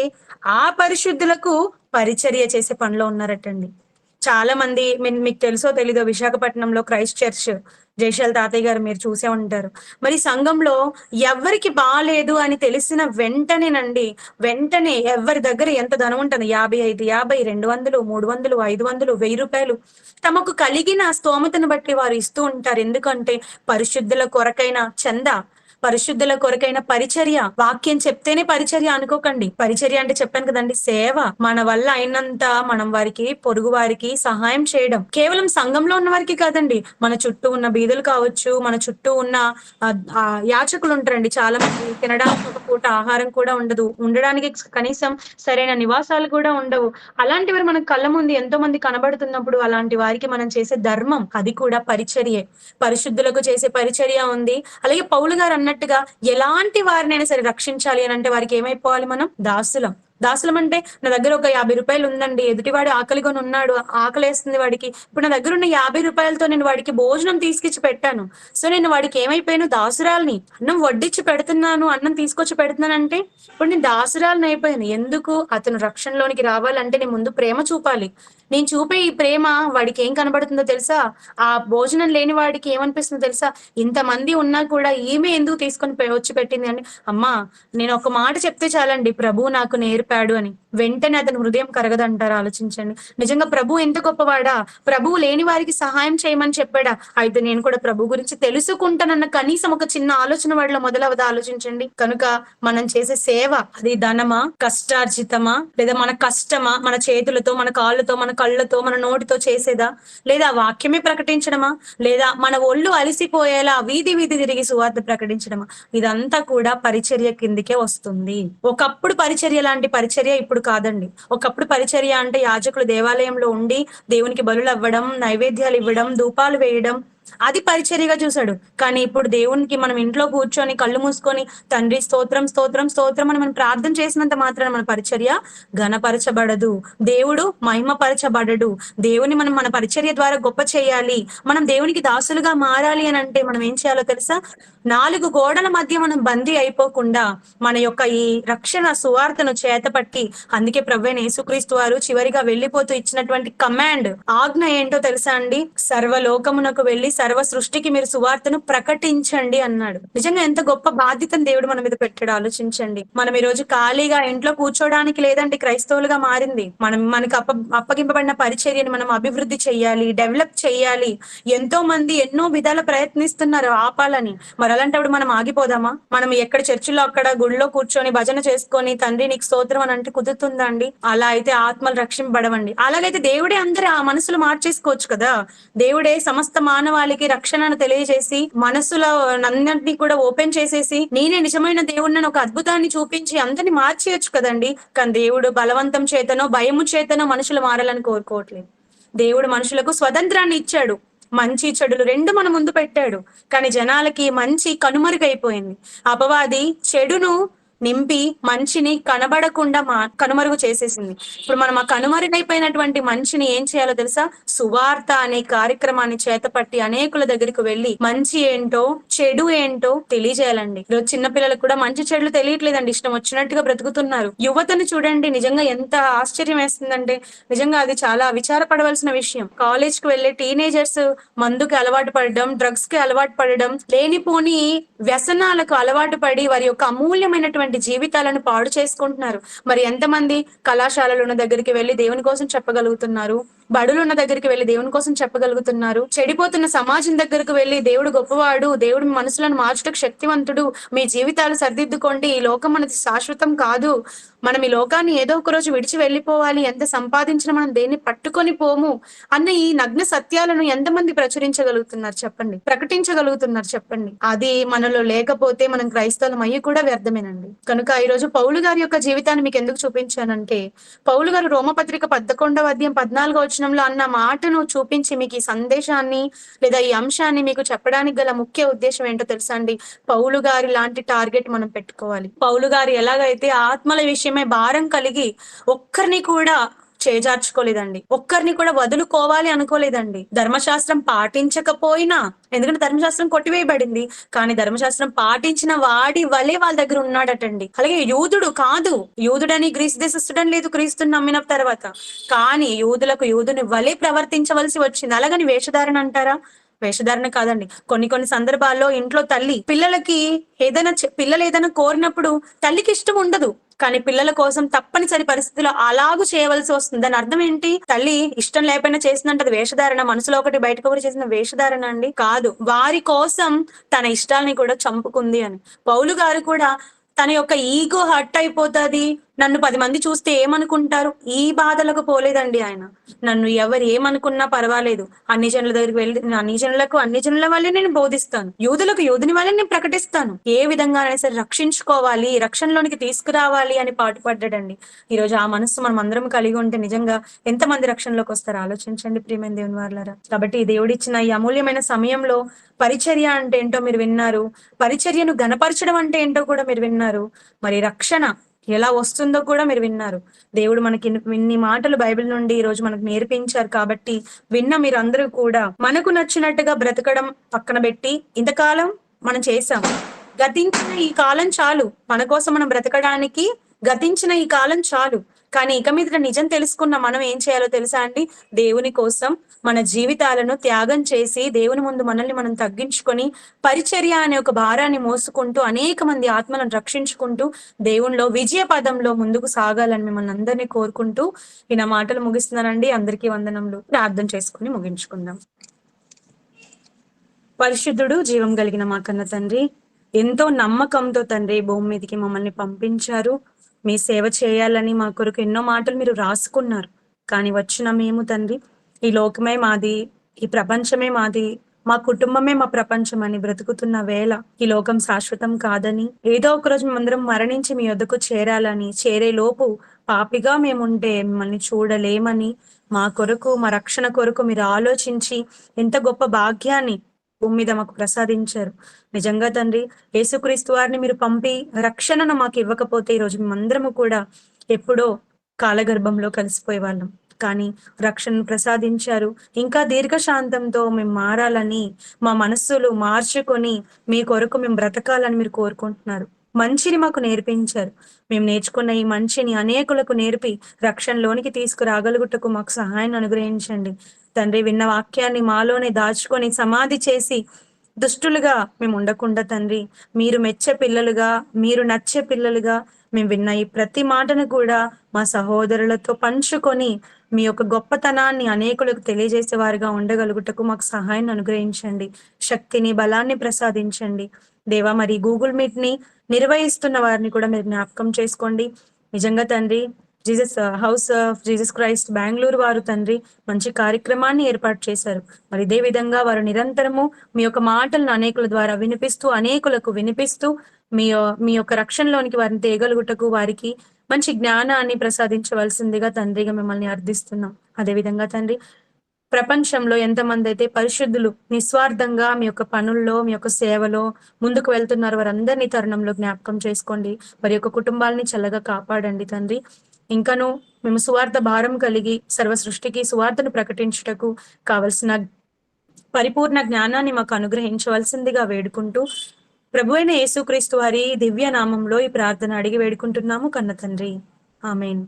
ఆ పరిశుద్ధులకు పరిచర్య చేసే పనిలో ఉన్నారటండి. చాలా మంది మీకు తెలుసో తెలీదో, విశాఖపట్నంలో క్రైస్ట్ చర్చ్, జయశాల్ తాతయ్య గారు మీరు చూసే ఉంటారు. మరి సంఘంలో ఎవరికి బాలేదు అని తెలిసిన వెంటనే ఎవరి దగ్గర ఎంత ధనం ఉంటుంది, 55, 50, 200, 300, 500, 1000 రూపాయలు తమకు కలిగిన స్తోమతను బట్టి వారు ఇస్తూ ఉంటారు. ఎందుకంటే పరిశుద్ధుల కొరకైన చందా, పరిశుద్ధుల కొరకైన పరిచర్య. వాక్యం చెప్తేనే పరిచర్య అనుకోకండి. పరిచర్య అంటే చెప్పాను కదండి, సేవ. మన వల్ల అయినంత మనం వారికి, పొరుగు వారికి సహాయం చేయడం. కేవలం సంఘంలో ఉన్న వారికి కాదండి, మన చుట్టూ ఉన్న బీదలు కావచ్చు, మన చుట్టూ ఉన్న యాచకులు ఉంటారండి. చాలా మంది తినడానికి ఒక పూట ఆహారం కూడా ఉండదు, ఉండడానికి కనీసం సరైన నివాసాలు కూడా ఉండవు. అలాంటి వారు మన కళ్ళ ముందు ఎంతో మంది కనబడుతున్నప్పుడు అలాంటి వారికి మనం చేసే ధర్మం, అది కూడా పరిచర్యే. పరిశుద్ధులకు చేసే పరిచర్య ఉంది. అలాగే పౌలు గారు అన్నట్టుగా ఎలాంటి వారినైనా సరే రక్షించాలి అని అంటే వారికి ఏమైపోవాలి? మనం దాసులం అంటే నా దగ్గర ఒక 50 రూపాయలు ఉందండి, ఎదుటివాడు ఆకలిగొని ఉన్నాడు, ఆకలేస్తుంది వాడికి. ఇప్పుడు నా దగ్గర ఉన్న 50 రూపాయలతో నేను వాడికి భోజనం తీసుకొచ్చి పెట్టాను. సో నేను వాడికి ఏమైపోయాను? దాసురాల్ని. అన్నం వడ్డించి పెడుతున్నాను, అన్నం తీసుకొచ్చి పెడుతున్నాను అంటే ఇప్పుడు నేను దాసురాల్ని అయిపోయాను. ఎందుకు? అతను రక్షణలోనికి రావాలంటే నేను ముందు ప్రేమ చూపాలి. నేను చూపే ఈ ప్రేమ వాడికి ఏం కనబడుతుందో తెలుసా? ఆ భోజనం లేని వాడికి ఏమనిపిస్తుందో తెలుసా? ఇంతమంది ఉన్నా కూడా ఈమె ఎందుకు తీసుకొని వచ్చి పెట్టింది అంటే, అమ్మా నేను ఒక మాట చెప్తే చాలండి, ప్రభు నాకు నేర్పాడు అని వెంటనే అతని హృదయం కరగదంటారు. ఆలోచించండి. నిజంగా ప్రభు ఎంత గొప్పవాడా? ప్రభువు లేని వారికి సహాయం చేయమని చెప్పాడా? అయితే నేను కూడా ప్రభు గురించి తెలుసుకుంటానన్న కనీసం ఒక చిన్న ఆలోచన వాడిలో మొదలవదా? ఆలోచించండి. కనుక మనం చేసే సేవ, అది ధనమా, కష్టార్జితమా, లేదా మన కష్టమా, మన చేతులతో, మన కాళ్ళతో, మన కళ్ళతో, మన నోటితో చేసేదా, లేదా వాక్యమే ప్రకటించడమా, లేదా మన ఒళ్ళు అలిసిపోయేలా వీధి తిరిగి సువార్త ప్రకటించడమా? ఇదంతా కూడా పరిచర్య కిందికే వస్తుంది. ఒకప్పుడు పరిచర్య లాంటి పరిచర్య ఇప్పుడు కాదండి. ఒకప్పుడు పరిచర్య అంటే యాజకులు దేవాలయంలో ఉండి దేవునికి బలులు అవ్వడం, నైవేద్యాలు ఇవ్వడం, ధూపాలు వేయడం, అది పరిచర్యగా చూశాడు. కానీ ఇప్పుడు దేవునికి మనం ఇంట్లో కూర్చొని కళ్ళు మూసుకొని తండ్రి స్తోత్రం స్తోత్రం స్తోత్రం అని మనం ప్రార్థన చేసినంత మాత్రాన మన పరిచర్య ఘనపరచబడదు, దేవుడు మహిమపరచబడడు. దేవుని మనం మన పరిచర్య ద్వారా గొప్ప చేయాలి, మనం దేవునికి దాసులుగా మారాలి అని అంటే మనం ఏం చేయాలో తెలుసా? 4 గోడల మధ్య మనం బందీ అయిపోకుండా మన యొక్క ఈ రక్షణ సువార్తను చేతపట్టి, అందుకే ప్రభువైన యేసుక్రీస్తు వారు చివరిగా వెళ్ళిపోతూ ఇచ్చినటువంటి కమాండ్, ఆజ్ఞ ఏంటో తెలుసా అండి? సర్వలోకమునకు వెళ్ళి సర్వ సృష్టికి మీరు సువార్తను ప్రకటించండి అన్నాడు. నిజంగా ఎంత గొప్ప బాధ్యతను దేవుడు మన మీద పెట్టాడు ఆలోచించండి. మనం ఈ రోజు ఖాళీగా ఇంట్లో కూర్చోడానికి లేదండి క్రైస్తవులుగా మారింది. మనకు అప్పగింపబడిన పరిచర్యని మనం అభివృద్ధి చెయ్యాలి, డెవలప్ చెయ్యాలి. ఎంతో మంది ఎన్నో విధాల ప్రయత్నిస్తున్నారు ఆపాలని. మరి అలాంటప్పుడు మనం ఆగిపోదామా? మనం ఎక్కడ చర్చిలో అక్కడ గుడిలో కూర్చొని భజన చేసుకొని తండ్రి నీకు స్తోత్రం అని అంటే కుదురుతుందా అండి? అలా అయితే ఆత్మలు రక్షింపబడవండి. అలాగైతే దేవుడే అందరి ఆ మనసులు మార్చేసుకోవచ్చు కదా. దేవుడే సమస్త మానవాళికి రక్షణను తెలియజేసి మనసుల అన్నింటినీ కూడా ఓపెన్ చేసేసి నేనే నిజమైన దేవుడిని ఒక అద్భుతాన్ని చూపించి అందరిని మార్చేయొచ్చు కదండి. కానీ దేవుడు బలవంతం చేతనో భయము చేతనో మనుషులు మారాలని కోరుకోవట్లేదు. దేవుడు మనుషులకు స్వతంత్రాన్ని ఇచ్చాడు. మంచి చెడులు రెండు మన ముందు పెట్టాడు. కానీ జనాలకి మంచి కనుమరుగైపోయింది. అపవాది చెడును నింపి మంచిని కనబడకుండా కనుమరుగు చేసేసింది. ఇప్పుడు మనం ఆ కనుమరుగైపోయినటువంటి మంచిని ఏం చేయాలో తెలుసా? సువార్త అనే కార్యక్రమాన్ని చేతపట్టి అనేకుల దగ్గరికి వెళ్ళి మంచి ఏంటో చెడు ఏంటో తెలియజేయాలండి. ఈరోజు చిన్నపిల్లలకు కూడా మంచి చెడులు తెలియట్లేదండి, ఇష్టం వచ్చినట్టుగా బ్రతుకుతున్నారు. యువతను చూడండి, నిజంగా ఎంత ఆశ్చర్యం వేస్తుందంటే నిజంగా అది చాలా విచారపడవలసిన విషయం. కాలేజ్ కి వెళ్లే టీనేజర్స్ మందుకి అలవాటు పడడం, డ్రగ్స్ కి అలవాటు పడడం, లేనిపోని వ్యసనాలకు అలవాటు పడి వారి యొక్క అమూల్యమైనటువంటి జీవితాలను పాడు చేసుకుంటున్నారు. మరి ఎంతమంది కళాశాలలు ఉన్న దగ్గరికి వెళ్లి దేవుని కోసం చెప్పగలుగుతున్నారు? బడులు ఉన్న దగ్గరికి వెళ్లి దేవుని కోసం చెప్పగలుగుతున్నారు? చెడిపోతున్న సమాజం దగ్గరకు వెళ్లి దేవుడు గొప్పవాడు, దేవుడు మనసులను మార్చుటకు శక్తివంతుడు, మీ జీవితాలు సరిదిద్దుకోండి, ఈ లోకం మనది శాశ్వతం కాదు, మనం ఈ లోకాన్ని ఏదో ఒక రోజు విడిచి వెళ్ళిపోవాలి, ఎంత సంపాదించినా మనం దేన్ని పట్టుకొని పోము అన్న ఈ నగ్న సత్యాలను ఎంతమంది ప్రచురించగలుగుతున్నారు చెప్పండి, ప్రకటించగలుగుతున్నారు చెప్పండి? అది మనలో లేకపోతే మనం క్రైస్తవులం అయ్యి కూడా వ్యర్థమేనండి. కనుక ఈ రోజు పౌలు గారి యొక్క జీవితాన్ని మీకు ఎందుకు చూపించానంటే, పౌలు గారు రోమపత్రిక 11వ అధ్యాయం 14వ వచనంలో అన్న మాటను చూపించి మీకు ఈ సందేశాన్ని లేదా ఈ అంశాన్ని మీకు చెప్పడానికి గల ముఖ్య ఉద్దేశం ఏంటో తెలుసా అండి? పౌలు గారి లాంటి టార్గెట్ మనం పెట్టుకోవాలి. పౌలు గారు ఎలాగైతే ఆత్మల విషయమై భారం కలిగి ఒక్కరిని కూడా చేజార్చుకోలేదండి, ఒక్కరిని కూడా వదులుకోవాలి అనుకోలేదండి. ధర్మశాస్త్రం పాటించకపోయినా, ఎందుకంటే ధర్మశాస్త్రం కొట్టివేయబడింది, కానీ ధర్మశాస్త్రం పాటించిన వాడి వలే వాళ్ళ దగ్గర ఉన్నాడటండి. అలాగే యూదుడు కాదు, యూదుడని గ్రీస్ దేశస్తుడని లేదు క్రీస్తుని నమ్మిన తర్వాత, కానీ యూదులకు యూదుని వలే ప్రవర్తించవలసి వచ్చింది. అలాగని వేషధారణ అంటారా? వేషధారణ కాదండి. కొన్ని సందర్భాల్లో ఇంట్లో తల్లి పిల్లలకి పిల్లలు ఏదైనా కోరినప్పుడు తల్లికి ఇష్టం ఉండదు, కానీ పిల్లల కోసం తప్పనిసరి పరిస్థితుల్లో అలాగూ చేయవలసి వస్తుంది. దాని అర్థం ఏంటి? తల్లి ఇష్టం లేకపోయినా చేసిందంటే అది వేషధారణ, మనసులో ఒకటి బయటకు ఒకటి చేసిన వేషధారణ అండి? కాదు. వారి కోసం తన ఇష్టాలని కూడా చంపుకుంది అని. పౌలు గారు కూడా తన యొక్క ఈగో హర్ట్ అయిపోతుంది, నన్ను 10 మంది చూస్తే ఏమనుకుంటారు, ఈ బాధలకు పోలేదండి ఆయన. నన్ను ఎవరు ఏమనుకున్నా పర్వాలేదు, అన్ని జనుల దగ్గరికి వెళ్ళి అన్ని జనుల వల్లే నేను బోధిస్తాను, యూదులకు యూదుని వల్లే నేను ప్రకటిస్తాను, ఏ విధంగా అయినా సరే రక్షించుకోవాలి, రక్షణలోనికి తీసుకురావాలి అని పాటుపడ్డాడండి. ఈ రోజు ఆ మనస్సు మనం అందరం కలిగి ఉంటే నిజంగా ఎంతమంది రక్షణలోకి వస్తారో ఆలోచించండి ప్రియమైన దేవుని వారలారా. కాబట్టి దేవుడిచ్చిన ఈ అమూల్యమైన సమయంలో పరిచర్య అంటే ఏంటో మీరు విన్నారు, పరిచర్యను గణపరచడం అంటే ఏంటో కూడా మీరు విన్నారు, మరి రక్షణ ఎలా వస్తుందో కూడా మీరు విన్నారు. దేవుడు మనకి ఇన్ని మాటలు బైబిల్ నుండి ఈ రోజు మనకు నేర్పించారు. కాబట్టి విన్న మీరందరూ కూడా మనకు నచ్చినట్టుగా బ్రతకడం పక్కన పెట్టి, ఇంతకాలం మనం చేసాం, గతించిన ఈ కాలం చాలు, మన కోసం మనం బ్రతకడానికి గతించిన ఈ కాలం చాలు. కానీ ఇక మీద నిజం తెలుసుకున్న మనం ఏం చేయాలో తెలుసా అండి? దేవుని కోసం మన జీవితాలను త్యాగం చేసి దేవుని ముందు మనల్ని మనం తగ్గించుకొని పరిచర్య అనే ఒక భారాన్ని మోసుకుంటూ అనేక మంది ఆత్మలను రక్షించుకుంటూ దేవునిలో విజయ పదంలో ముందుకు సాగాలని మిమ్మల్ని అందరినీ కోరుకుంటూ ఈ నా మాటలు ముగిస్తున్నానండి. అందరికీ వందనములు. ప్రార్థన చేసుకుని ముగించుకుందాం. పరిశుద్ధుడు జీవం కలిగిన మా కన్న తండ్రి, ఎంతో నమ్మకంతో తండ్రి భూమి మీదకి మమ్మల్ని పంపించారు. మీ సేవ చేయాలని మా కొరకు ఎన్నో మాటలు మీరు రాసుకున్నారు. కానీ వచ్చిన మేము తండ్రి, ఈ లోకమే మాది, ఈ ప్రపంచమే మాది, మా కుటుంబమే మా ప్రపంచం అని బ్రతుకుతున్న వేళ ఈ లోకం శాశ్వతం కాదని, ఏదో ఒక రోజు మేమందరం మరణించి మీ వద్దకు చేరాలని, చేరే లోపు పాపిగా మేముంటే మిమ్మల్ని చూడలేమని, మా కొరకు మా రక్షణ కొరకు మీరు ఆలోచించి ఎంత గొప్ప భాగ్యాన్ని భూమి మీద మాకు ప్రసాదించారు. నిజంగా తండ్రి, యేసుక్రీస్తు వారిని మీరు పంపి రక్షణను మాకు ఇవ్వకపోతే ఈరోజు మేమందరము కూడా ఎప్పుడో కాలగర్భంలో కలిసిపోయే వాళ్ళం. కానీ రక్షణను ప్రసాదించారు. ఇంకా దీర్ఘశాంతంతో మేము మారాలని, మా మనస్సులు మార్చుకొని మీ కొరకు మేము బ్రతకాలని మీరు కోరుకుంటున్నారు. మంచిని మాకు నేర్పించారు. మేము నేర్చుకున్న ఈ మంచిని అనేకులకు నేర్పి రక్షణలోనికి తీసుకురాగలుగుటకు మాకు సహాయాన్ని అనుగ్రహించండి. తండ్రి విన్న వాక్యాన్ని మాలోనే దాచుకొని సమాధి చేసి దుష్టులుగా మేము ఉండకుండా తండ్రి, మీరు మెచ్చే పిల్లలుగా, మీరు నచ్చే పిల్లలుగా మేము విన్న ఈ ప్రతి మాటను కూడా మా సహోదరులతో పంచుకొని మీ యొక్క గొప్పతనాన్ని అనేకులకు తెలియజేసే వారిగా ఉండగలుగుటకు మాకు సహాయాన్ని అనుగ్రహించండి, శక్తిని బలాన్ని ప్రసాదించండి దేవా. మరి గూగుల్ మీట్ ని నిర్వహిస్తున్న వారిని కూడా మీరు జ్ఞాపకం చేసుకోండి. నిజంగా తండ్రి, Jesus house of Jesus Christ Bengaluru వారు తండ్రి మంచి కార్యక్రమాన్ని ఏర్పాటు చేశారు. మరి ఇదే విధంగా వారు నిరంతరము మీ యొక్క మాటలను అనేకుల ద్వారా అనేకులకు వినిపిస్తూ మీ యొక్క రక్షణలోనికి వారిని తేగలుగుటకు వారికి మంచి జ్ఞానాన్ని ప్రసాదించవలసిందిగా తండ్రిగా మిమ్మల్ని అర్థిస్తున్నాం. అదేవిధంగా తండ్రి, ప్రపంచంలో ఎంతమంది అయితే పరిశుద్ధులు నిస్వార్థంగా మీ యొక్క పనుల్లో, మీ యొక్క సేవలో ముందుకు వెళ్తున్నారు, వారందరినీ తరుణంలో జ్ఞాపకం చేసుకోండి. వారి యొక్క కుటుంబాలని చల్లగా కాపాడండి తండ్రి. ఇంకను మేము సువార్త భారం కలిగి సర్వ సృష్టికి సువార్తను ప్రకటించుటకు కావలసిన పరిపూర్ణ జ్ఞానాన్ని మాకు అనుగ్రహించవలసిందిగా వేడుకుంటూ, ప్రభువైన యేసుక్రీస్తు వారి దివ్య నామంలో ఈ ప్రార్థన అడిగి వేడుకుంటున్నాము కన్న తండ్రి, ఆమేన్.